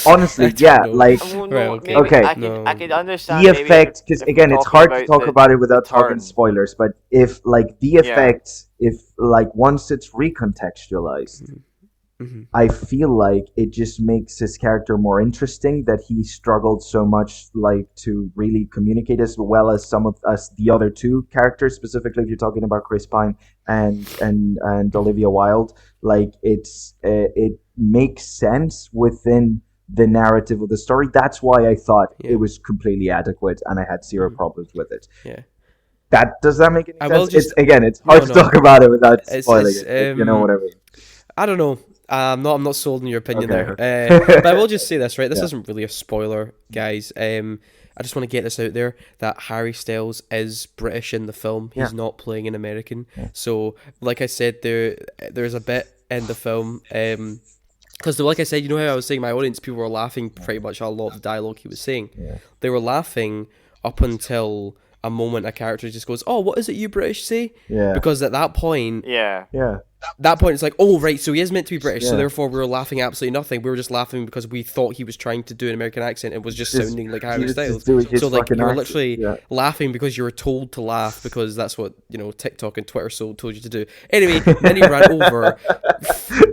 honestly, I don't yeah, know. like Well, Right, no, okay. maybe Okay. I could understand the maybe effect, because if again, we're it's talking hard to talk about it without talking turn. spoilers. But if like the effect, if like once it's recontextualized, I feel like it just makes his character more interesting, that he struggled so much like to really communicate, as well as some of us, the other 2 characters, specifically if you're talking about Chris Pine and Olivia Wilde. Like, it makes sense within the narrative of the story. That's why I thought it was completely adequate, and I had 0 problems with it. Yeah. Does that make any I sense? will just- It's hard to talk about it without spoiling it's, it. You know what I mean? I don't know. I'm not sold on your opinion Okay. there. But I will just say this, right? This isn't really a spoiler, guys. I just want to get this out there, that Harry Styles is British in the film. He's not playing an American. So, like I said, there's a bit in the film, because like I said, you know how I was saying my audience, people were laughing pretty much a lot of the dialogue he was saying. They were laughing up until a moment a character just goes, "Oh, what is it you British say?" Yeah. Because at that point, Yeah. that point it's like, oh right, so he is meant to be British, so Yeah. therefore we were laughing absolutely nothing. We were just laughing because we thought he was trying to do an American accent. It was just sounding like Harry was just Styles. doing his So like, fucking you were accent, literally yeah. laughing because you were told to laugh, because that's what, you know, TikTok and Twitter told you to do. Anyway, then he ran over.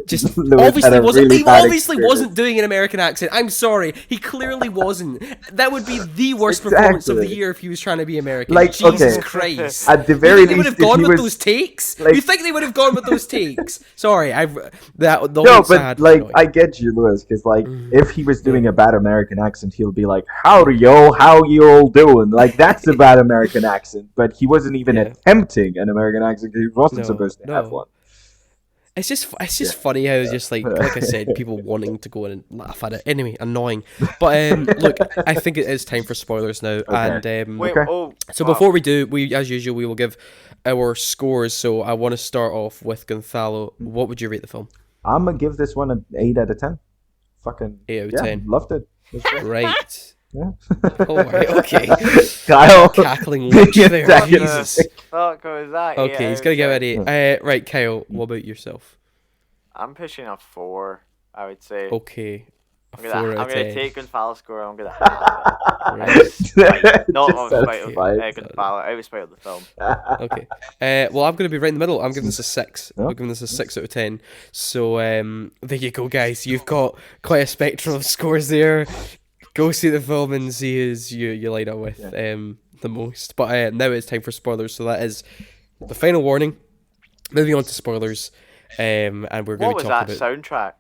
Just Lewis had a really he bad obviously experience. wasn't doing an American accent. I'm sorry, he clearly wasn't. That would be the worst performance of the Exactly. year if he was trying to be American. Like, Jesus okay. Christ! At the You very think they would least, have gone if he with was those takes? like- You think they would have gone with those takes? Sorry, the No, audience I but had was like, annoying. I get you, Lewis, because like, if he was doing a bad American accent, he'll be like, "Howdy, yo, how you all doing?" Like, that's a bad American accent. But he wasn't even attempting an American accent, because he wasn't supposed to have one. It's just funny how just like I said, people wanting to go in and laugh at it. Anyway, annoying. But look, I think it is time for spoilers now. Okay. And Wait. Okay. Oh. so wow. before we do, we as usual we will give our scores. So I want to start off with Gonzalo. What would you rate the film? I'm gonna give this one an 8 out of 10. Fucking 8 out of yeah, 10. loved it. It was great. Right. Yeah. Oh, right, okay. Kyle, Cackling witch there. Exactly. Jesus. Fuck was that? Okay, he's gonna get ready. Right, Kyle. What about yourself? I'm pushing a 4. I would say. Okay. I'm 4 gonna out of 10. take Gonzalo's score. I'm gonna have it. Right. Not Just on out of spite of five. Gonzalo. I was spite of the film. Okay. Well, I'm going to be right in the middle. I'm giving this a 6. Oh. I'm giving this a 6 out of 10. So there you go, guys. You've got quite a spectrum of scores there. Go see the film and see who's you line up with the most. But now it's time for spoilers. So that is the final warning. Moving on to spoilers. And we're going What to was be that talking about... soundtrack?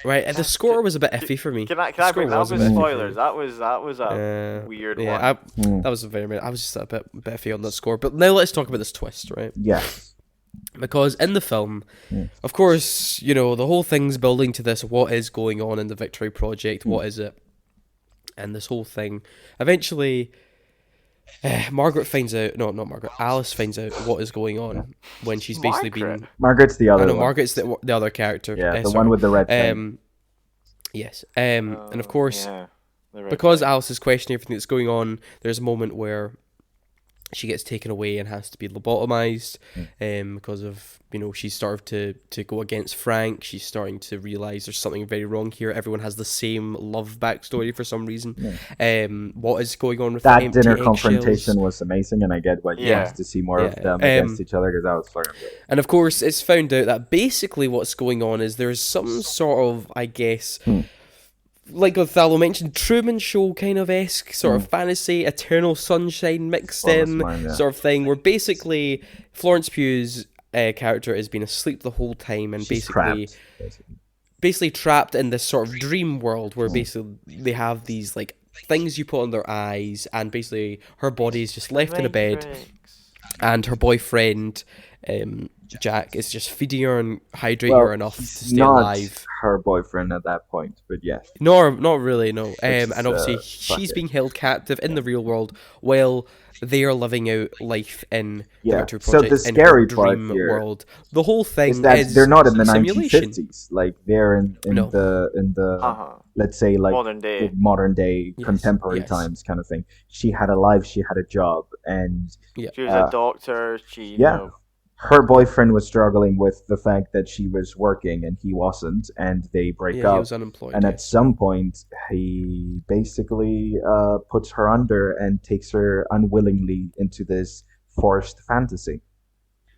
Right, the score was a bit iffy for me. Can I The bring score that was up a with bit iffy for spoilers? me. That was a weird one. Yeah, that was a very... I was just a bit iffy on that score. But now let's talk about this twist, right? Yes. Because in the film, of course, you know, the whole thing's building to this, what is going on in the Victory Project, what is it? And this whole thing. Eventually, Margaret finds out, no, not Margaret, Alice finds out what is going on when she's basically been... Margaret's the other I know, one. Margaret's the other character. Yeah, the sorry. one with the red thing. Yes. And of course, Yeah, because Alice is questioning everything that's going on, there's a moment where she gets taken away and has to be lobotomized because of, you know, she's started to go against Frank. She's starting to realize there's something very wrong here. Everyone has the same love backstory for some reason. What is going on with That the empty dinner eggshells? confrontation was amazing, and I get why you wants to see more of them against each other, because that was fucking great. And of course, it's found out that basically what's going on is there's some sort of, I guess, like Othello mentioned, Truman Show kind of esque sort of fantasy, Eternal Sunshine mixed in mine, yeah. sort of thing, where basically Florence Pugh's character has been asleep the whole time and She's trapped, basically. basically trapped in this sort of dream world where basically they have these like things you put on their eyes, and basically her body is just The left in a bed, Matrix. and her boyfriend Jack is just feeding her and hydrating Well, her enough to he's stay not alive. her boyfriend at that point, but yes. No, not really, no. It's, And obviously fuck she's it. being held captive in the real world while they are living out life in the Yeah. Victory So Project the in her scary part dream here world. The whole thing is that they're not in the simulation. 1950s. Like they're in No. the let's say like Modern day. the modern day Yes, contemporary yes. times kind of thing. She had a life, she had a job, and She was a doctor. She, you yeah. know, her boyfriend was struggling with the fact that she was working and he wasn't, and they break Yeah, he up. was unemployed. And at yes. some point, he basically puts her under and takes her unwillingly into this forced fantasy.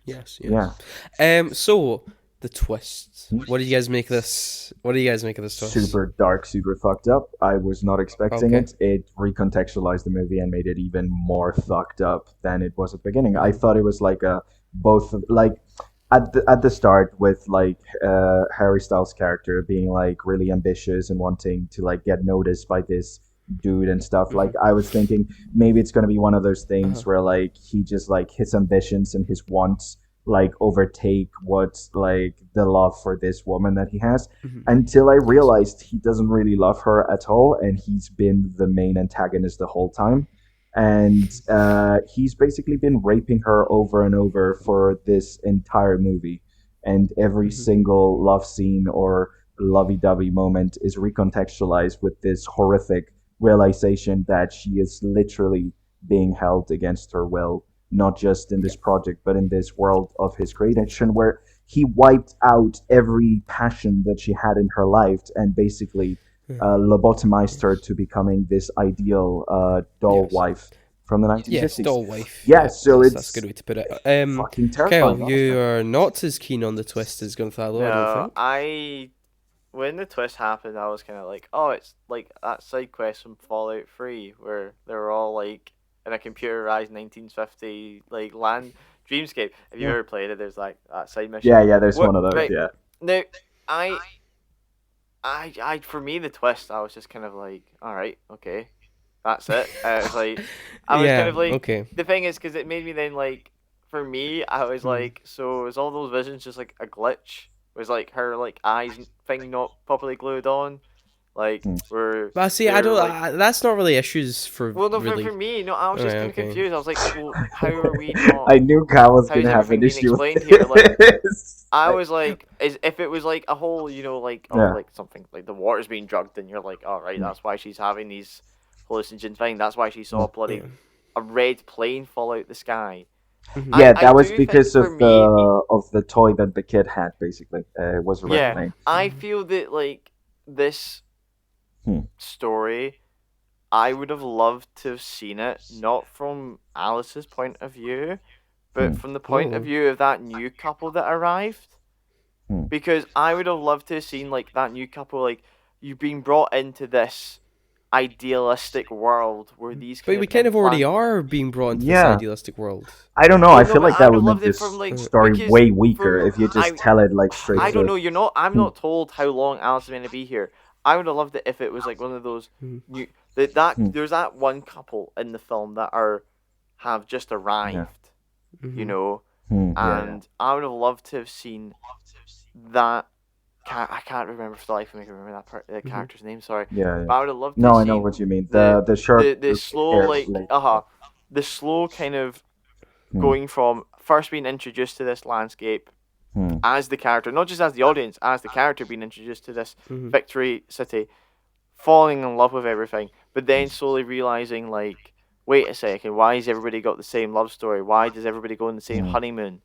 Yes, Yeah. yes. So the twists. Hmm? What do you guys make of this? What do you guys make of this twist? Super dark, super fucked up. I was not expecting Okay. it. It recontextualized the movie and made it even more fucked up than it was at the beginning. I thought it was like a both like at the start with like Harry Styles' character being like really ambitious and wanting to like get noticed by this dude and stuff. Like I was thinking maybe it's gonna be one of those things where like he just like his ambitions and his wants like overtake what's like the love for this woman that he has, until I realized he doesn't really love her at all, and he's been the main antagonist the whole time. And he's basically been raping her over and over for this entire movie, and every single love scene or lovey-dovey moment is recontextualized with this horrific realization that she is literally being held against her will, not just in this project, but in this world of his creation, where he wiped out every passion that she had in her life and basically lobotomized her to becoming this ideal doll Yes. wife from the 1950s. Yes, doll wife. Yeah, so that's a good way to put it. fucking terrifying. Kyle, honestly. you are not as keen on the twist as Gonzalo, I don't no, think. when the twist happened, I was kind of like, oh, it's like that side quest from Fallout 3 where they were all like in a computerized 1950 like land dreamscape. If you've ever played it, there's like that side mission. Yeah, there's What- one of those. right. Yeah, Now, I, for me, the twist, I was just kind of like, all right, okay, that's it. It's like, I was Yeah, kind of like, okay. the thing is, because it made me then like, for me, I was like, so is all those visions just like a glitch? Was like her like eyes thing not properly glued on? Like, where But see, I they're, don't. like- that's not really issues for well, no, really. for me, no, I was just Alright, kind of okay. confused. I was like, well, how are we not? I knew Kyle was How's gonna have an everything being issue with explained here? Like, this. I was like, if it was like a whole, you know, like Yeah. like something like the water's being drugged, and you're like, all right, that's why she's having these hallucinogen thing. That's why she saw a bloody a red plane fall out the sky. Yeah, I that was do because think of for the toy that the kid had. Basically, it was a red Yeah, plane. I feel that like this story, I would have loved to have seen it not from Alice's point of view, but from the point of view of that new couple that arrived. Because I would have loved to have seen like that new couple, like you've been brought into this idealistic world where these. But we kind of already are being brought into this Yeah. idealistic world. I don't know. Well, I no, feel but like that I'd would have make loved it this from, like, story because way weaker from- if you just tell it like straight. I don't know. to- You're not. I'm not told how long Alice is going to be here. I would have loved it if it was like one of those new. There's that one couple in the film that have just arrived. You know, and I would have loved to have seen that. I can't remember for the life of me. I can remember that character's name. Sorry. Yeah. But I would have loved to No, have I know seen what you mean. the- The short, the slow the slow kind of going from first being introduced to this landscape as the character, not just as the audience, as the character being introduced to this Victory City, falling in love with everything, but then slowly realizing like, wait a second, why has everybody got the same love story? Why does everybody go on the same honeymoon?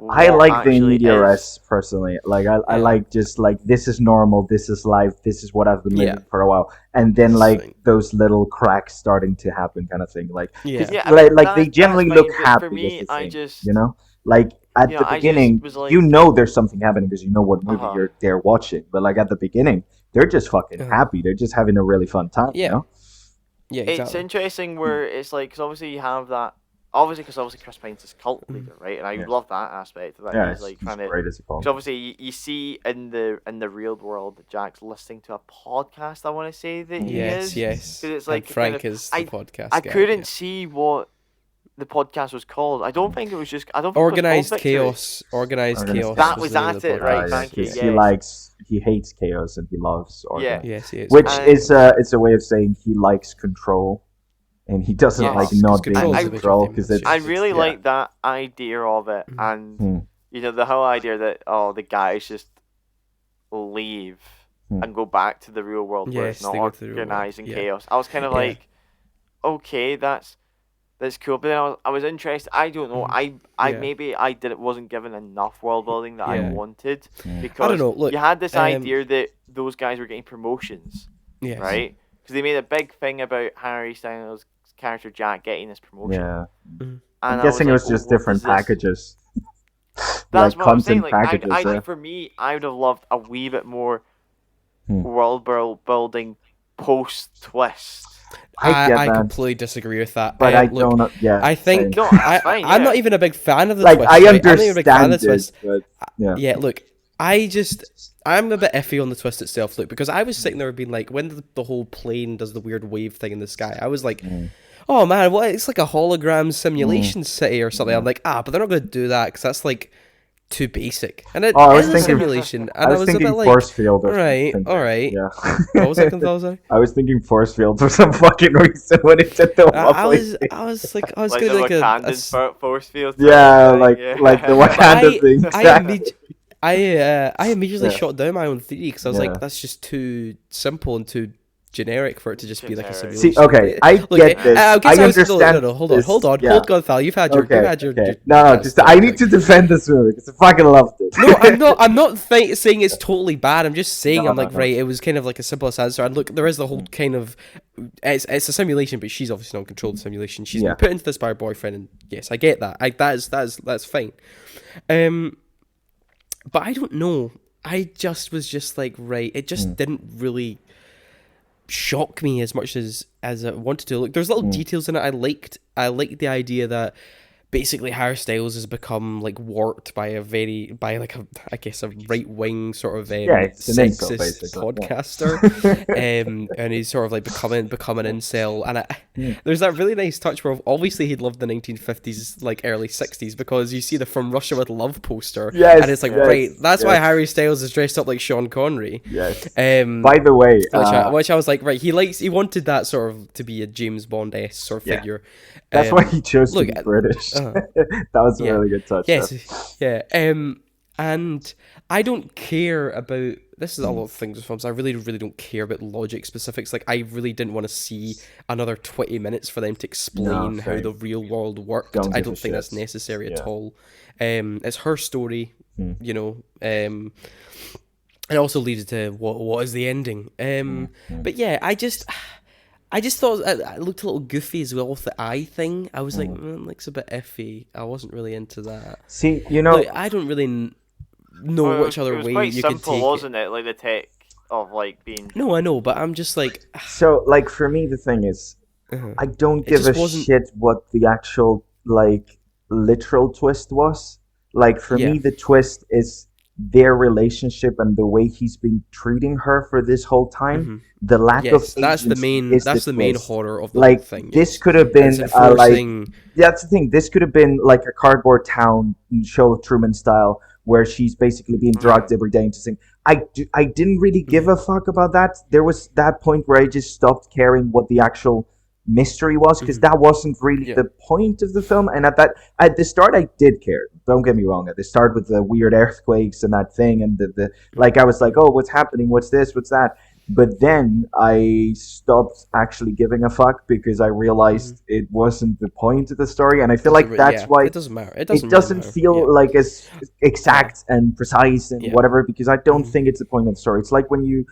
I What like the actually media is- rest personally. Like I like just like this is normal, this is life, this is what I've been living for a while, and then like Fine. those little cracks starting to happen, kind of thing. Like, 'cause, Yeah. I mean, like they that's generally fine, look but happy. For me, is the I thing, just you know, like at you the know, I just beginning, was like- you know there's something happening because you know what movie Uh-huh. they're watching. But like at the beginning, they're just fucking happy. They're just having a really fun time. Yeah. You know? Yeah, it's exactly. interesting where it's like, because obviously you have that obviously Chris Pine's his cult leader, right? And I Yeah. love that aspect of that. Yeah, He's like he's trying to. great as a Because call. obviously you see in the real world that Jack's listening to a podcast. I want to say that he Yes, is. yes. Because it's And like Frank is the I podcast guy. couldn't Yeah. see what the podcast was called. I don't think it was just. I don't think it was called Organized Victory. chaos. Organized Organized chaos. chaos. That was the name of that the it, right? podcast. Thank you. Because Yes. he hates chaos and he loves order. Yeah. Yes, yes. Which And- is it's a way of saying he likes control, and he doesn't Yes, like 'cause not being control in is a visual control theme, because that's it's. I just- really yeah. like that idea of it, and Hmm. the whole idea that the guys just leave and go back to the real world where it's Yes, not they go to the real world, organized and yeah. chaos. I was kind of Yeah. like, okay, that's cool, but then I was interested. I don't know. I Yeah. maybe wasn't given enough world building that I Yeah. wanted Yeah. because I don't know, look, you had this um, idea that those guys were getting promotions, Yes. right? Because they made a big thing about Harry Styles' character Jack getting this promotion. Yeah, And I'm I guessing it like, was just what different does this- packages. That's like what I'm saying. content Like, packages. I for me, I would have loved a wee bit more Hmm. world building post twist. I get that, completely disagree with that. but I look, don't. Yeah, I think No, that's fine, I'm yeah. not even a big fan of the like twist. I right? I'm not even a big fan of understand the twist. it, but yeah. Yeah, look, I'm a bit iffy on the twist itself, look, because I was sitting there being like, when the whole plane does the weird wave thing in the sky, I was like, oh man, what? It's like a hologram simulation city or something. I'm like, but they're not going to do that because that's like too basic, and it I was is a thinking- simulation. I And was a thinking bit like, force field. Or alright, something. alright. Yeah. What was it, Gonzalo? Sorry? I was thinking force field for some fucking reason when it said the I was lovely- like, Like gonna the do like a Wakandan force field. Yeah, thing, like the But Wakanda thing. I immediately Yeah. shot down my own theory because I was Yeah. like, that's just too simple and too generic for it to just be like a Generic. simulation. See, okay, I Look, get this. I guess I was- understand. No, hold this. on, Yeah. hold on, Thal. You've had your, Okay, your okay. No, chance just to, I like- need to defend this movie because I fucking loved it. No, I'm not saying it's totally bad. I'm just saying No, I'm like no. right. It was kind of like a simplest answer. And look, there is the whole kind of it's a simulation, but she's obviously not controlled the simulation. She's Yeah. been put into this by her boyfriend, and yes, I get that. That's fine. But I don't know. I just was just like right. It just didn't really shock me as much as I wanted to. Look, there's little details in it I liked. I liked the idea that basically Harry Styles has become like warped by a right wing sort of it's an incel, sexist basically, yeah. podcaster, and he's sort of like become an incel. And there's that really nice touch where obviously he'd loved the 1950s, like early 60s, because you see the "From Russia with Love" poster, Yes, and it's like yes, right, that's why yes. Harry Styles is dressed up like Sean Connery. Yes. Um, By the way, which I was like, right, he wanted that sort of to be a James Bond-esque sort of Yeah. figure. that's why he chose to look, be British. uh-huh. That was a Yeah. really good touch. Yes, yeah. And I don't care about this is a lot of things with films. I really, really don't care about logic specifics. Like, I really didn't want to see another 20 minutes for them to explain how same. the real world worked. Don't I give don't a think that's shit. necessary at Yeah. all. It's her story, you know. It also leads to what is the ending. But yeah, I just thought it looked a little goofy as well with the eye thing. I was like, looks a bit iffy. I wasn't really into that. See, you know, Like, I don't really know Well, which other it was way quite you simple, could take wasn't it? Like the tech of like being. No, I know, but I'm just like, so like for me, the thing is, I don't give just a wasn't- shit what the actual like literal twist was. Like for Yeah. me, the twist is their relationship and the way he's been treating her for this whole time. The lack of yes, that's the agency main is that's the main twist. horror of the Like whole thing. this yes. could have been It's like enforcing- that's the thing. This could have been like a cardboard town show of Truman style, where she's basically being drugged every day into sing. I didn't really give a fuck about that. There was that point where I just stopped caring what the actual mystery was because that wasn't really Yeah. the point of the film. And at the start, I did care. Don't get me wrong. At the start with the weird earthquakes and that thing, and the like, I was like, oh, what's happening? What's this? What's that? But then I stopped actually giving a fuck because I realized it wasn't the point of the story, and I feel like that's Yeah, why it doesn't matter. It it doesn't, doesn't really matter. feel Yeah. like as exact and precise and Yeah. whatever, because I don't think it's the point of the story. It's like when you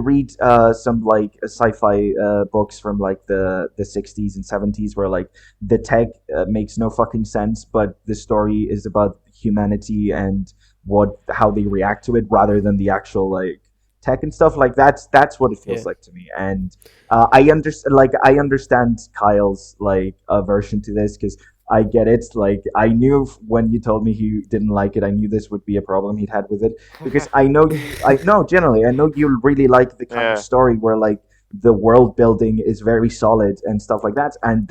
read some like sci-fi books from like the 60s and 70s where like the tech makes no fucking sense, but the story is about humanity and how they react to it rather than the actual like tech and stuff. Like that's what it feels Yeah. like to me. And I understand Kyle's like aversion to this because I get it. Like, I knew when you told me he didn't like it, I knew this would be a problem he'd had with it because I know you. I know generally, I know you really like the kind of Yeah. story where like the world building is very solid and stuff like that, and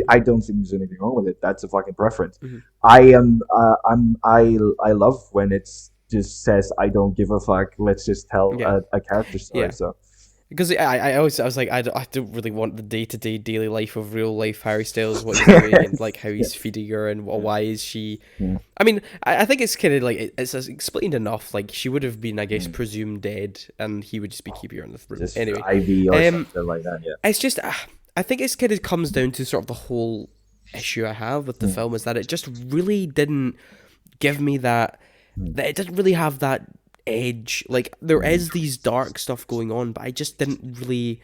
I don't think there's anything wrong with it. That's a fucking preference. Mhm. I love when it's just says I don't give a fuck. Let's just tell Yeah. a character story. Yeah. So Because I was like, I don't really want the day-to-day daily life of real life Harry Styles, what he's doing and like how he's feeding her and why is she. Yeah. I mean, I think it's kind of like it's explained enough. Like she would have been, I guess, presumed dead, and he would just be keeping her in the room. just Anyway, IV or something like that. Yeah. it's just I think it's kind of comes down to sort of the whole issue I have with the film is that it just really didn't give me that it didn't really have that edge. Like there is these dark stuff going on, but I just didn't really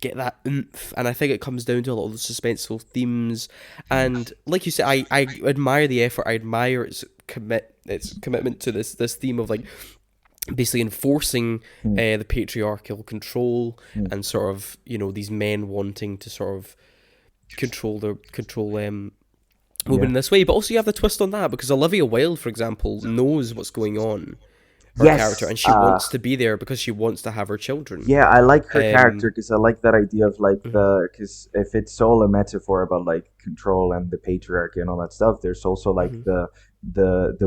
get that oomph, and I think it comes down to a lot of the suspenseful themes. And like you said, I admire the effort. I admire its commitment to this theme of like basically enforcing the patriarchal control and sort of these men wanting to sort of control women in this way. But also you have the twist on that because Olivia Wilde, for example, knows what's going on. Her character, and she wants to be there because she wants to have her children. Yeah, I like her character because I like that idea of like because if it's all a metaphor about like control and the patriarchy and all that stuff, there's also like the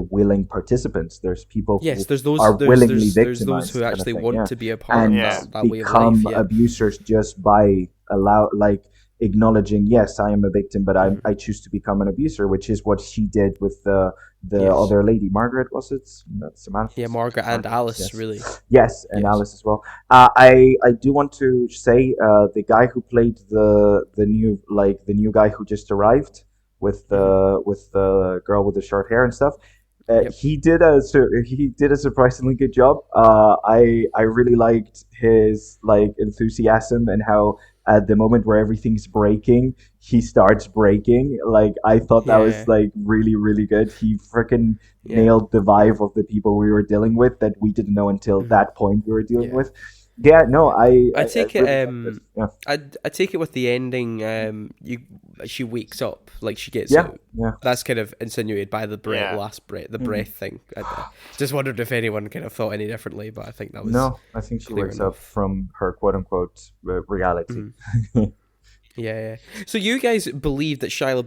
willing participants. There's people who there's those are willingly victimized. There's those who actually want to be a part and of that way of life. become abusers just by acknowledging, yes, I am a victim, but I choose to become an abuser, which is what she did with the other lady, Margaret, was it? Samantha? Yeah, Margaret and Alice, yes. really. Yes, and Alice as well. I do want to say the guy who played the new guy who just arrived with the girl with the short hair and stuff. He did a surprisingly good job. I really liked his enthusiasm and how at the moment where everything's breaking, he starts breaking. Like I thought that was really really good. He freaking nailed the vibe of the people we were dealing with that we didn't know until that point we were dealing with. Yeah, no, I take it. I take it with the ending. She wakes up, like she gets out. Yeah. That's kind of insinuated by the breath thing. I just wondered if anyone kind of thought any differently, but I think that was I think she wakes up from her quote unquote reality. Yeah. So you guys believe that Shia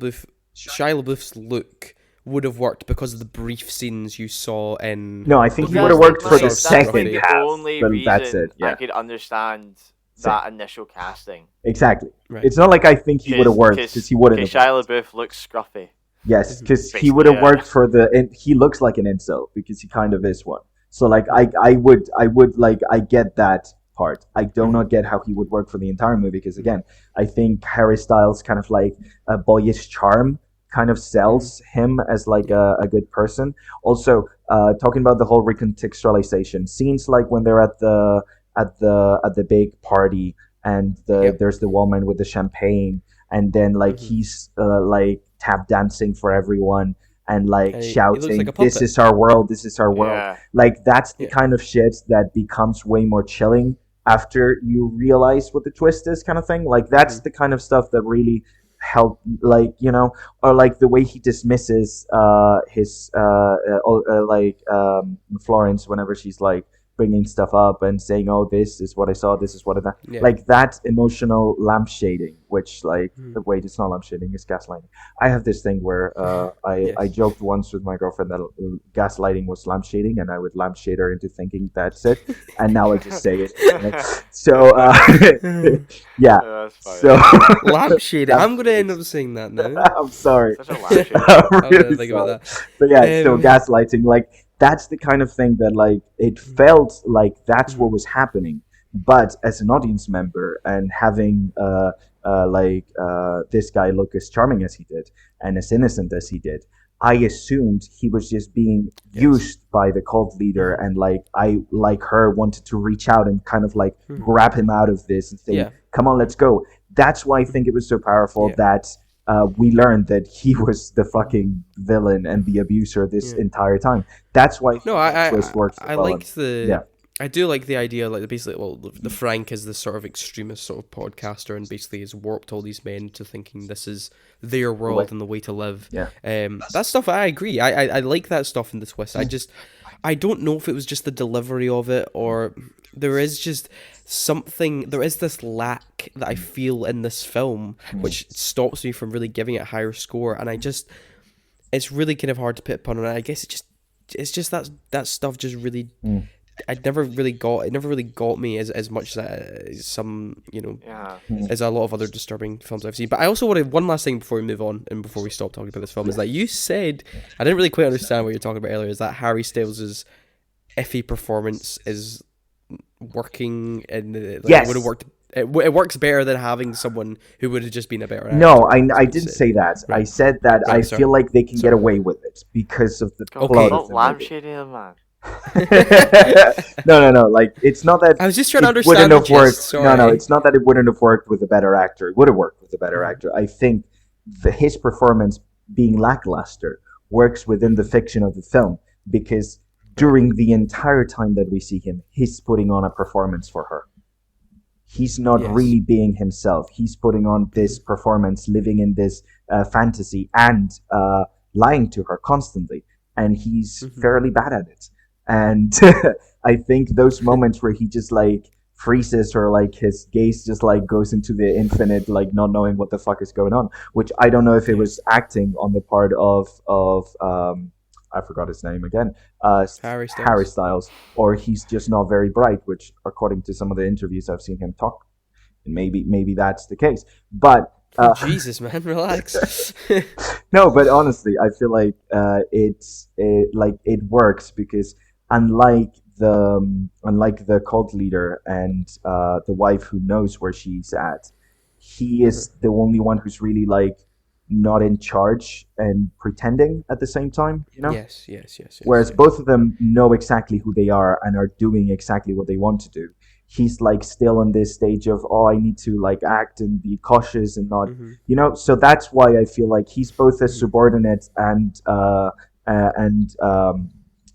LaBeouf's look would have worked because of the brief scenes you saw in... No, I think he would have worked for the second half, the only but reason that's it. Yeah. I could understand that initial casting. Exactly. Right. It's not like I think he would have worked because he wouldn't have. Shia LaBeouf looks scruffy. Yes, because he would have worked for and he looks like an incel because he kind of is one. So like I would I get that part. I do not get how he would work for the entire movie because again, I think Harry Styles kind of like a boyish charm kind of sells him as like a good person. Also, talking about the whole recontextualization scenes, like when they're at the big party and there's the woman with the champagne, and then like he's like tap dancing for everyone and like shouting, like "This is our world! This is our world!" Yeah. Like that's the kind of shit that becomes way more chilling after you realize what the twist is, kind of thing. Like that's the kind of stuff that really help, like, you know, or like the way he dismisses his Florence whenever she's like bringing stuff up and saying, "Oh, this is what I saw, this is what I thought." Like that emotional lampshading, which like wait, it's not lampshading, it's gaslighting. I have this thing where I joked once with my girlfriend that gaslighting was lampshading, and I would lampshade her into thinking that's it, and now I just say it. So yeah, so lampshading. I'm gonna end up saying that now. I'm sorry. Such a lampshade. I'm really think sorry. about that. But yeah, so gaslighting, like that's the kind of thing that like it felt like that's what was happening. But as an audience member and having this guy look as charming as he did and as innocent as he did, I assumed he was just being used by the cult leader, and like I, like her, wanted to reach out and kind of like grab him out of this and say, "Come on, let's go." That's why I think it was so powerful that we learned that he was the fucking villain and the abuser this entire time. That's why I twist works. I liked the I do like the idea, like basically, well, the Frank is this sort of extremist sort of podcaster, and basically has warped all these men into thinking this is their The way, world and the way to live. yeah. That stuff I agree. I like that stuff in the twist. I don't know if it was just the delivery of it, or there is just something. There is this lack that I feel in this film, which stops me from really giving it a higher score, and it's really kind of hard to put a pun on it. I guess it's just that stuff just really. It never really got me as much as some, Yeah. as a lot of other disturbing films I've seen. But I also wanted one last thing before we move on and before we stop talking about this film is that you said, I didn't really quite understand what you were talking about earlier, is that Harry Styles' iffy performance is working and it would have worked. It works better than having someone who would have just been a better actor. No, I didn't say that. Right. I said that Right, I sorry. feel like they can get Sorry. away with it because of the God, plot stop of the movie. lampshading him, man. No. Like, it's not that I was just trying to it understand wouldn't the have worked. gist, No, sorry. it's not that it wouldn't have worked with a better actor. It would have worked with a better actor. I think his performance being lackluster works within the fiction of the film because during the entire time that we see him, he's putting on a performance for her. He's not Yes. really being himself. He's putting on this performance, living in this fantasy, and lying to her constantly. And he's fairly bad at it. And I think those moments where he just like freezes or like his gaze just like goes into the infinite, like not knowing what the fuck is going on, which I don't know if it was acting on the part of I forgot his name again, Harry Styles. Harry Styles, or he's just not very bright, which according to some of the interviews I've seen him talk, and maybe that's the case. But Jesus, man, relax. no, but honestly, I feel like it works because unlike the cult leader and the wife who knows where she's at, he is the only one who's really like not in charge and pretending at the same time, you know? Yes. Whereas both of them know exactly who they are and are doing exactly what they want to do. He's like still on this stage of, oh, I need to like act and be cautious and not, you know. So that's why I feel like he's both a subordinate and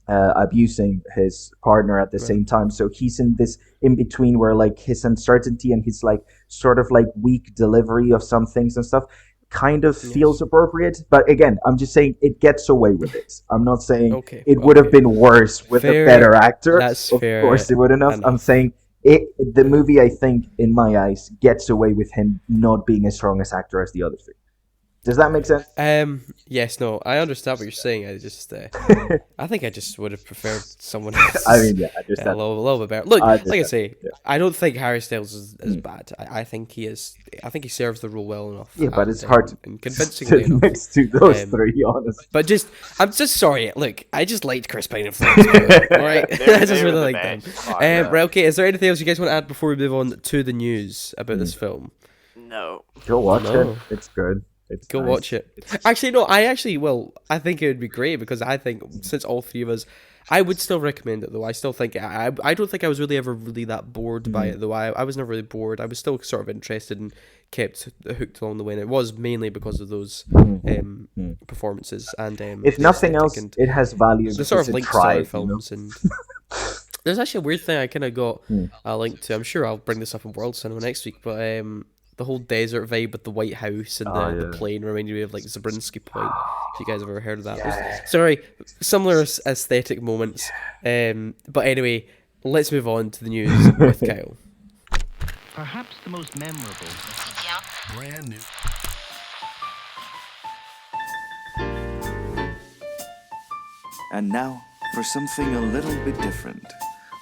abusing his partner at the same time. So he's in this in between where like his uncertainty and his like sort of like weak delivery of some things and stuff kind of feels appropriate. But again, I'm just saying it gets away with it. I'm not saying it would have been worse with a better actor. That's of fair course it would enough. I'm saying the movie, I think, in my eyes, gets away with him not being as strong as actor as the other three. Does that make sense? Yes, no, I understand what you're saying. I just, I think I just would have preferred someone else. I mean, yeah, I understand. A little bit better. Look, like I say, yeah. I don't think Harry Styles is bad. I think he is. I think he serves the role well enough. Yeah, but it's hard and convincingly enough. next to those three, honestly. But I'm just sorry. Look, I just liked Chris Pine and Florence Pugh, all right? I just really liked them. Right, okay. Is there anything else you guys want to add before we move on to the news about this film? No. Go watch it. It's good. Go watch it. Actually, no. I think it would be great because I think since all three of us, I would still recommend it though. I still think I don't think I was really ever really that bored by it though. I was never really bored. I was still sort of interested and kept hooked along the way. And it was mainly because of those performances and if nothing else, it has value. The sort of linked to other films you know? and. There's actually a weird thing I kind of got a link to. I'm sure I'll bring this up in World Cinema next week, but the whole desert vibe with the White House and the plane reminded me of like Zabriskie Point. If you guys have ever heard of that, sorry, similar aesthetic moments. But anyway, let's move on to the news with Kyle. Perhaps the most memorable. Brand new. And now for something a little bit different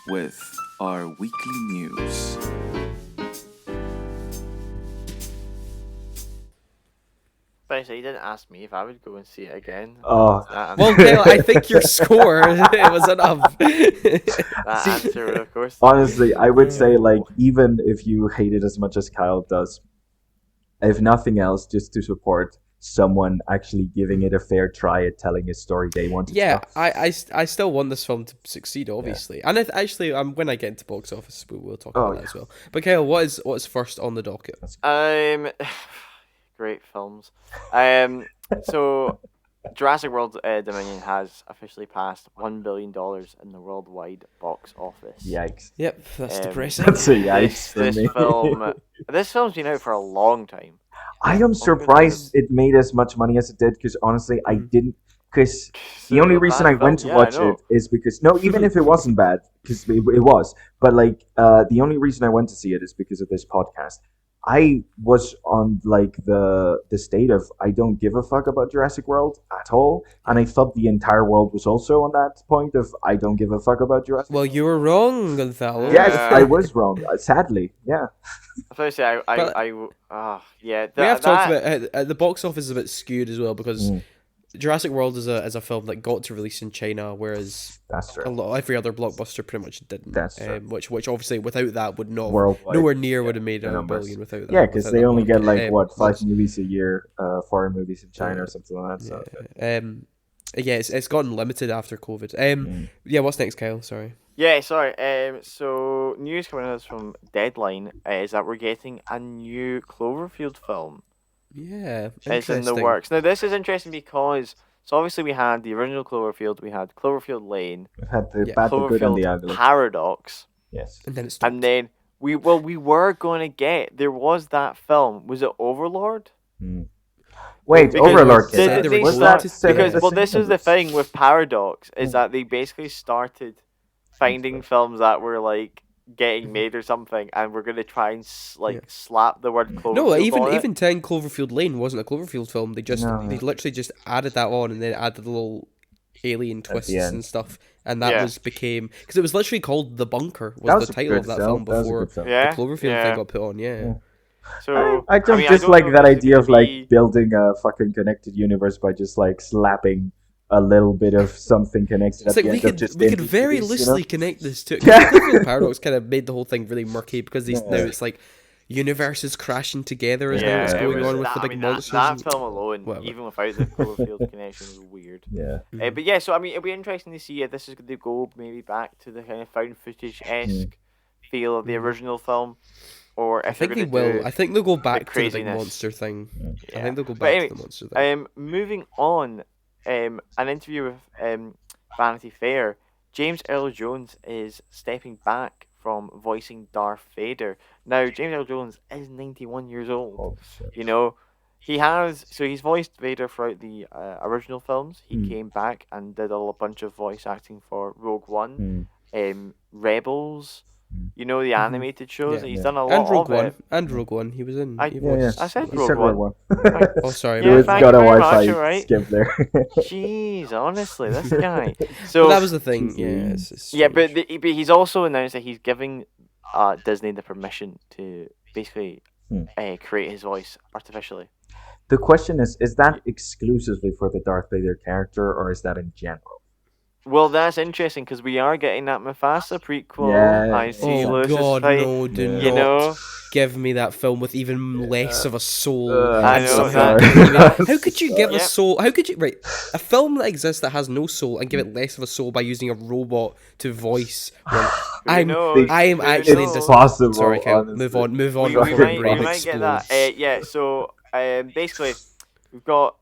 with our weekly news. Basically, you didn't ask me if I would go and see it again. Oh. Well, Kyle, I think your score it was enough. That answer, of course. Honestly, I would say like even if you hate it as much as Kyle does, if nothing else, just to support someone actually giving it a fair try at telling a story they want to tell. I still want this film to succeed, obviously. And actually, when I get into box office, we'll talk about that as well. But Kyle, what's first on the docket? Great films. So Jurassic World Dominion has officially passed $1 billion in the worldwide box office. Yikes. Yep, that's depressing. That's a yikes for This me. this film's been out for a long time. I am Longer surprised it made as much money as it did because honestly, I didn't. Because the only reason I went to watch it is because no, even if it wasn't bad, because it was, but like the only reason I went to see it is because of this podcast. I was on like the state of I don't give a fuck about Jurassic World at all, and I thought the entire world was also on that point of I don't give a fuck about Jurassic. Well, you were wrong, Gonzalo. Yes, I was wrong. Sadly, yeah. I thought say yeah. We have talked about the box office is a bit skewed as well because Jurassic World is a film that got to release in China, whereas That's true. every other blockbuster pretty much didn't. That's true. Which obviously without that would not Worldwide, nowhere near would have made the $1 numbers. billion without that. Yeah, because without they that only get market. like 5 movies a year, foreign movies in China or something like that. So. Yeah, it's gotten limited after COVID. Yeah, what's next, Kyle? Sorry. Yeah, sorry. So news coming out from Deadline is that we're getting a new Cloverfield film. Yeah, It's in the works. Now this is interesting because obviously we had the original Cloverfield, we had Cloverfield Lane, We've had the bad, the good, and the Cloverfield ugly. Paradox, Yes. And then it stopped. and then we were going to get there was that film. Was it Overlord? Wait, Because Overlord. they- came out. they Was started- that Because the well, same this is the universe? thing with Paradox is that they basically started finding films that were like getting made or something, and we're gonna try and slap the word Cloverfield No, on even it. 10 Cloverfield Lane wasn't a Cloverfield film. They literally just added that on and then added the little alien twists end. and stuff, and that became because it was literally called The Bunker That was was the a title good of that film. film That was a before good film. Yeah, the Cloverfield yeah. thing got put on. Yeah. So I don't mean, just don't like know that if it's idea gonna of like be- building a fucking connected universe by just like slapping a little bit of something connected It's at like the end of just we could indie very movies, loosely you know? connect this to Cloverfield Paradox kind of made the whole thing really murky because now it's like universes crashing together is now what's it going was on with that, the I big mean, monsters. That and film alone, whatever. even without the Cloverfield connection, was weird. Yeah. But yeah, so I mean, it'll be interesting to see if this is going to go maybe back to the kind of found footage esque feel of the original film, or if I think they're they going to will. I think they'll go back to the big craziness. monster thing. I Yeah. think they'll go But back anyway, to the monster thing. Moving on, an interview with Vanity Fair, James Earl Jones is stepping back from voicing Darth Vader. Now, James Earl Jones is 91 years old. Oh, shit. You know, he's voiced Vader throughout the original films. He came back and did a bunch of voice acting for Rogue One, Rebels. You know, the animated shows. Yeah. He's done a lot And Rogue of One. it. And Rogue One. He was in. I- he Yeah, yeah. voiced- I said He Rogue said One. Rogue Oh, sorry. Yeah, He was thank got you a very Wi-Fi much, alright. skip there. Jeez, honestly, this guy. But So that was the thing. Jesus. Yeah. It's yeah, but, strange. but he's also announced that he's giving Disney the permission to basically create his voice artificially. The question is that exclusively for the Darth Vader character, or is that in general? Well, that's interesting because we are getting that Mufasa prequel. Yeah. I see Oh Lewis's God, fight. no! Do You not know, give me that film with even less of a soul. I and know, somehow that- giving me- How could you give a Yeah. soul? How could you a film that exists that has no soul and give it less of a soul by using a robot to voice? Well, I'm knows? I'm Who actually knows? in dis- Possible. Sorry, Kyle. honestly. Move on. we, before we my might, brain we might get that. explodes. Yeah, so basically, we've got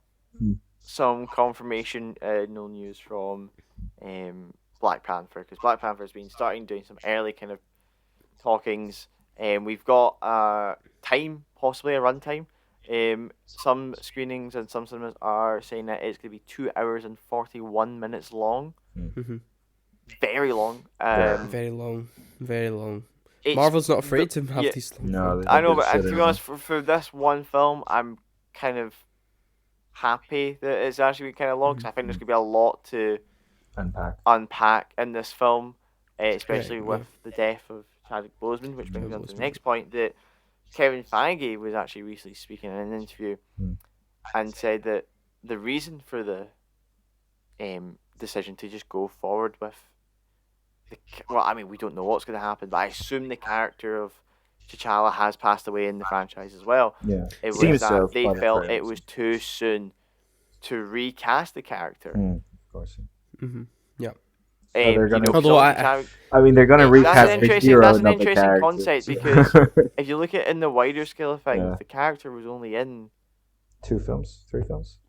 some confirmation, no news from Black Panther, because Black Panther's been starting doing some early kind of talkings. We've got time, possibly a runtime. Some screenings and some cinemas are saying that it's going to be 2 hours and 41 minutes long. Mhm. Very long. Very long. Very long. It's- Marvel's not afraid to have yeah. these long No, films. they I know, don't but sit to in be honest, for this one film, I'm kind of happy that it's actually kind of long, because I think there's going to be a lot to unpack in this film, especially Yeah, with the death of Chadwick Boseman, which brings me on to the next point, that Kevin Feige was actually recently speaking in an interview and said that the reason for the decision to just go forward with well, I mean, we don't know what's going to happen, but I assume the character of T'Challa has passed away in the franchise as well. Yeah. It was Seems so that they by the felt it trailers. was too soon to recast the character. Of course. Yeah. they're gonna- Although I mean, they're gonna recast that's an the interesting, hero, that's an not the interesting character. concept, because if you look at it in the wider scale of things, Yeah. the character was only in 2 films, 3 films.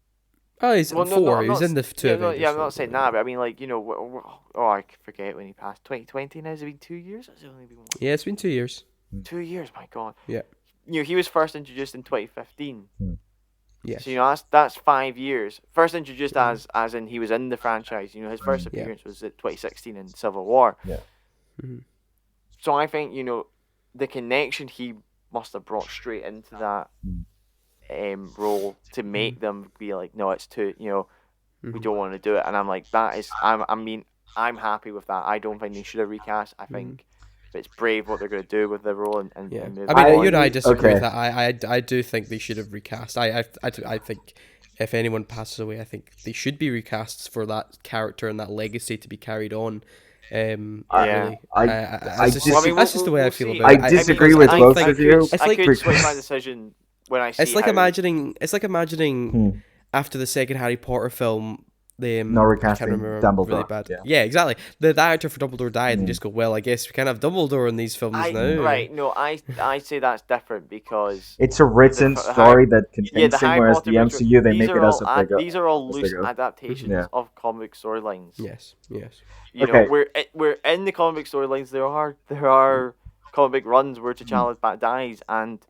Oh, he's Well, no, 4. I'm He was not. in the two Yeah, no, Avengers yeah, I'm not films, saying yeah. that, but I mean, like, oh, I forget when he passed. 2020 now. Has it been 2 years? Has it only been Yeah, it's been 2 years. 2 years? My God. Yeah. He was first introduced in 2015. Yes. So that's 5 years. First introduced as in he was in the franchise. His first appearance was at 2016 in Civil War. Yeah. So I think the connection he must have brought straight into that role to make them be like, no, it's too. We don't want to do it. And I'm like, that is. I'm happy with that. I don't think they should have recast. I think it's brave what they're going to do with the role and move I mean, on. you and I disagree with okay. that. I do think they should have recast. I think if anyone passes away, I think they should be recast for that character and that legacy to be carried on. Really. That's just the way I feel about it. I disagree with both of you. It's I like could switch my decision when I see. it's like imagining after the second Harry Potter film. No I can't recasting remember Dumbledore. really bad. Yeah. Yeah, exactly. The actor for Dumbledore died, and just go, well, I guess we can't have Dumbledore in these films now. Right, no, I say that's different because It's a written story that contains the thing, Harry whereas Potter the books MCU, they these make are it as all a bigger. these are all as loose they go. adaptations of comic storylines. Yes. You know, we're in the comic storylines. There are comic book runs where T'Challa dies and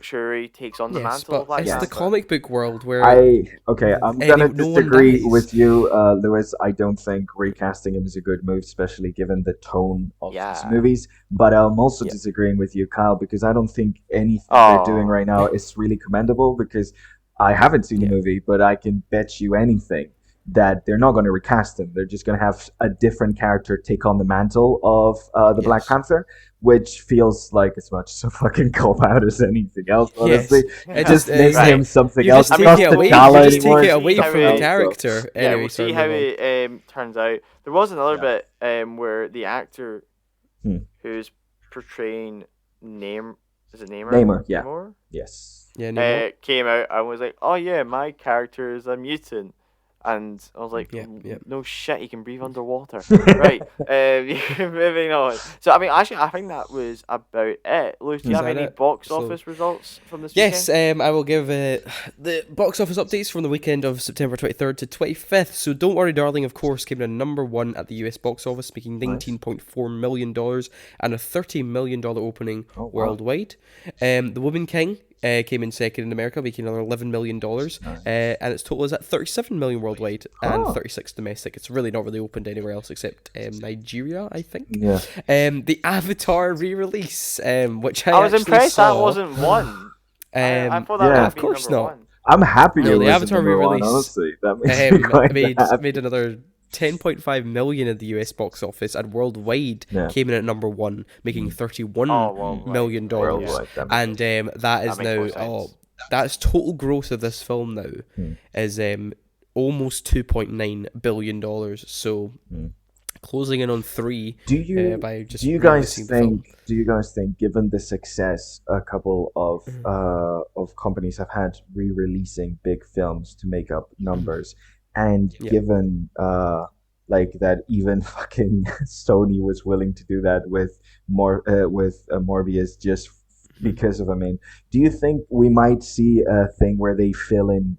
Shuri takes on the Yes, mantle of but Black it's the Panther. comic book world where I'm gonna no one disagree dies. with you, Lewis. I don't think recasting him is a good move, especially given the tone of these movies. But I'm also disagreeing with you, Kyle, because I don't think anything they're doing right now is really commendable. Because I haven't seen the movie, but I can bet you anything that they're not going to recast him. They're just going to have a different character take on the mantle of the Black Panther, which feels like as much as a fucking cop out as anything else, honestly. It Just name him something else. Just Not take it away, T'Challa you just take anymore. it away from the So- character. Yeah, Anyway, we'll see sorry, how move on. it turns out. There was another bit where the actor who's portraying Namor, is it Namor? Namor, yeah. Namor? Yes. Yeah, no. Came out and was like, "Oh yeah, my character is a mutant," and I was like, Yeah. "No shit, he can breathe underwater." Right, moving on. So I mean, actually, I think that was about it. Luke, do you Is have that any it? box So- office results from this Yes, weekend? I will give the box office updates from the weekend of September 23rd to 25th. So Don't Worry Darling, of course, came in number 1 at the US box office, making $19.4 million and a $30 million opening worldwide. The Woman King came in second in America, making another $11 million, and its total is at $37 million worldwide and 36 domestic. It's really not really opened anywhere else except Nigeria, I think. Yeah. The Avatar re-release, which I was actually impressed saw, that wasn't one. I thought that yeah. would Of be course number not. one. I'm happy No, it the wasn't Avatar number one, re-release, honestly. That makes me quite happy. made another 10.5 million in the US box office, and worldwide came in at number 1, making $31 million dollars. Worldwide, And that is makes more now sense. that's total gross of this film now is almost $2.9 billion. So closing in on 3. Do you by just do you guys re-releasing the film. think given the success a couple of companies have had re-releasing big films to make up numbers, and given like that even fucking Sony was willing to do that with Morbius just because of, I mean, do you think we might see a thing where they fill in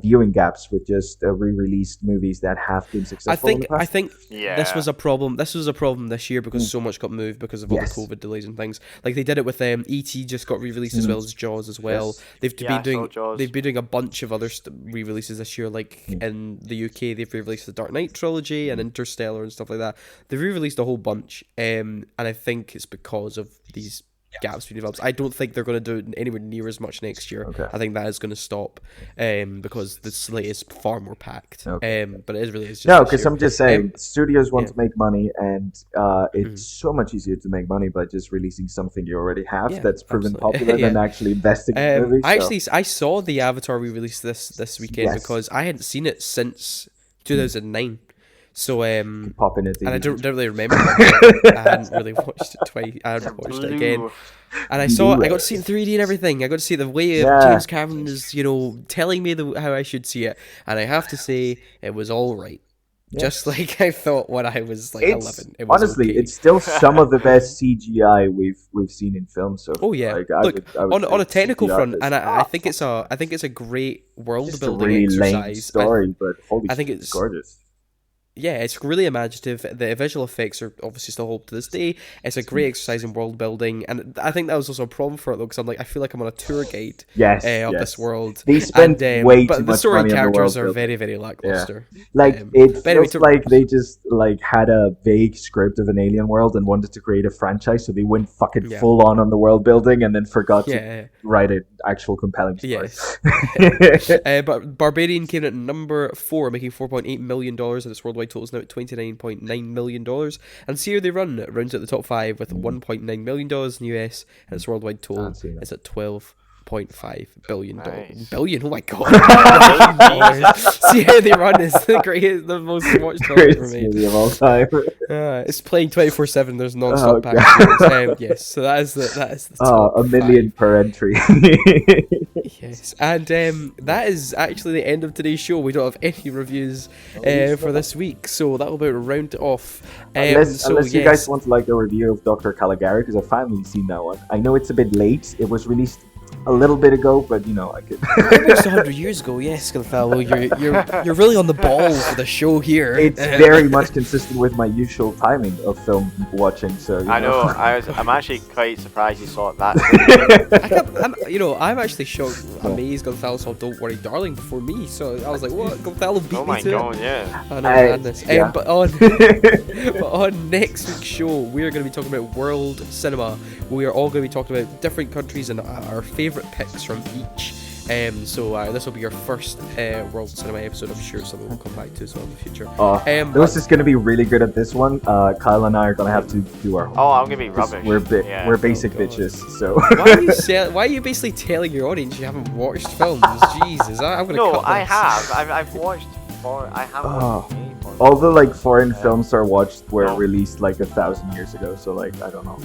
viewing gaps with just re-released movies that have been successful in the past? I think Yeah. this was a problem. This was a problem this year because so much got moved because of all the COVID delays and things. Like they did it with E.T. just got re-released as well as Jaws as well. Yes. They've Yeah, I been saw doing Jaws. they've been doing a bunch of other re-releases this year. Like in the UK, they've re-released the Dark Knight trilogy and Interstellar and stuff like that. They've re-released a whole bunch, and I think it's because of these gaps between films. I don't think they're going to do anywhere near as much next year. Okay. I think that is going to stop because the slate is far more packed. Okay. But it really is just No, this because year. I'm just saying, studios want yeah. to make money, and it's so much easier to make money by just releasing something you already have Yeah, that's proven absolutely. popular than actually investing in the movie. I saw the Avatar re-release this weekend because I hadn't seen it since 2009. So Pop in it, and I don't really remember it. I hadn't really watched it twice. I hadn't watched it again. And I got to see it in 3D and everything. I got to see the way of James Cameron is, telling me how I should see it. And I have to say, it was all right. just like I thought when I was like It's 11. It was honestly, okay. it's still some of the best CGI we've seen in film. So Oh yeah, like, look, I would on a say technical CGI front, is and I think it's a great world just a building really lame exercise. story, but holy I think shit, it's gorgeous. Yeah, it's really imaginative. The visual effects are obviously still hold to this day. It's a great exercise in world building, and I think that was also a problem for it though, because I'm like, I feel like I'm on a tour guide Yes, of yes. this world. They spent way but too the much story money on the characters world are building. very, very lackluster. Like but it anyway, feels like they just like had a vague script of an alien world and wanted to create a franchise, so they went fucking Yeah. full on the world building and then forgot to Yeah. write an actual compelling story. Yes. But Barbarian came in at number 4, making $4.8 million, and its worldwide total is now at $29.9 million. And see how they run. It rounds at the top 5 with $1.9 million in the US, and its worldwide total is at $12.5 billion. Nice. Billion? Oh my god. See how they run is the most watched film Greatest ever made. movie of all time. It's playing 24/7. There's non-stop Oh, packages. Yes, so that is the top $1 million 5. per entry. Yes, and that is actually the end of today's show. We don't have any reviews for this week, so that'll about round it off. Unless you guys want like a review of Dr. Caligari, because I've finally seen that one. I know it's a bit late. It was released a little bit ago, but you know, I could. Almost 100 years ago, yes, Gonzalo. You're really on the ball for the show here. It's very much consistent with my usual timing of film watching. So I know. I'm actually quite surprised you saw it that. I'm actually shocked, amazed Gonzalo saw "Don't Worry, Darling" before me. So I was like, "What? Gonzalo beat Oh me my to god, it." yeah. I know, madness. Yeah. But on next week's show, we are going to be talking about world cinema. We are all going to be talking about different countries and our favourite picks from each. So this will be our first world cinema episode. I'm sure something we'll come back to as well in the future. Lewis is going to be really good at this one. Kyle and I are going to have to do our homework. Oh, I'm gonna be rubbish. We're basic God. bitches, so. Why are you basically telling your audience you haven't watched films? Jesus, I'm gonna No, cut this. I have. I've watched four. I have watched many foreign All the like foreign films are watched were released like 1,000 years ago, so like I don't know.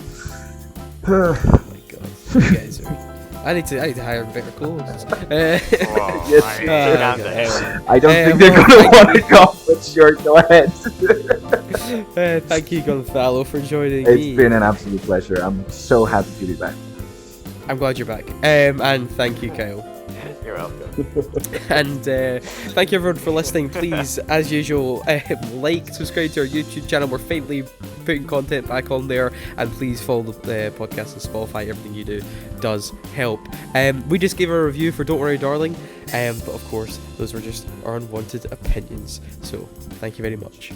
Oh my god, you guys are. I need to hire better clothes. Yes. I don't think they're gonna want to come, but sure, go ahead. Thank you, Gonzalo, for joining It's me. been an absolute pleasure. I'm so happy to be back. I'm glad you're back. And thank you, Kyle. You're welcome. And thank you everyone for listening. Please, as usual, like, subscribe to our YouTube channel. We're faintly putting content back on there, and please follow the podcast on Spotify. Everything you do does help. We just gave a review for Don't Worry Darling, but of course those were just our unwanted opinions, so thank you very much.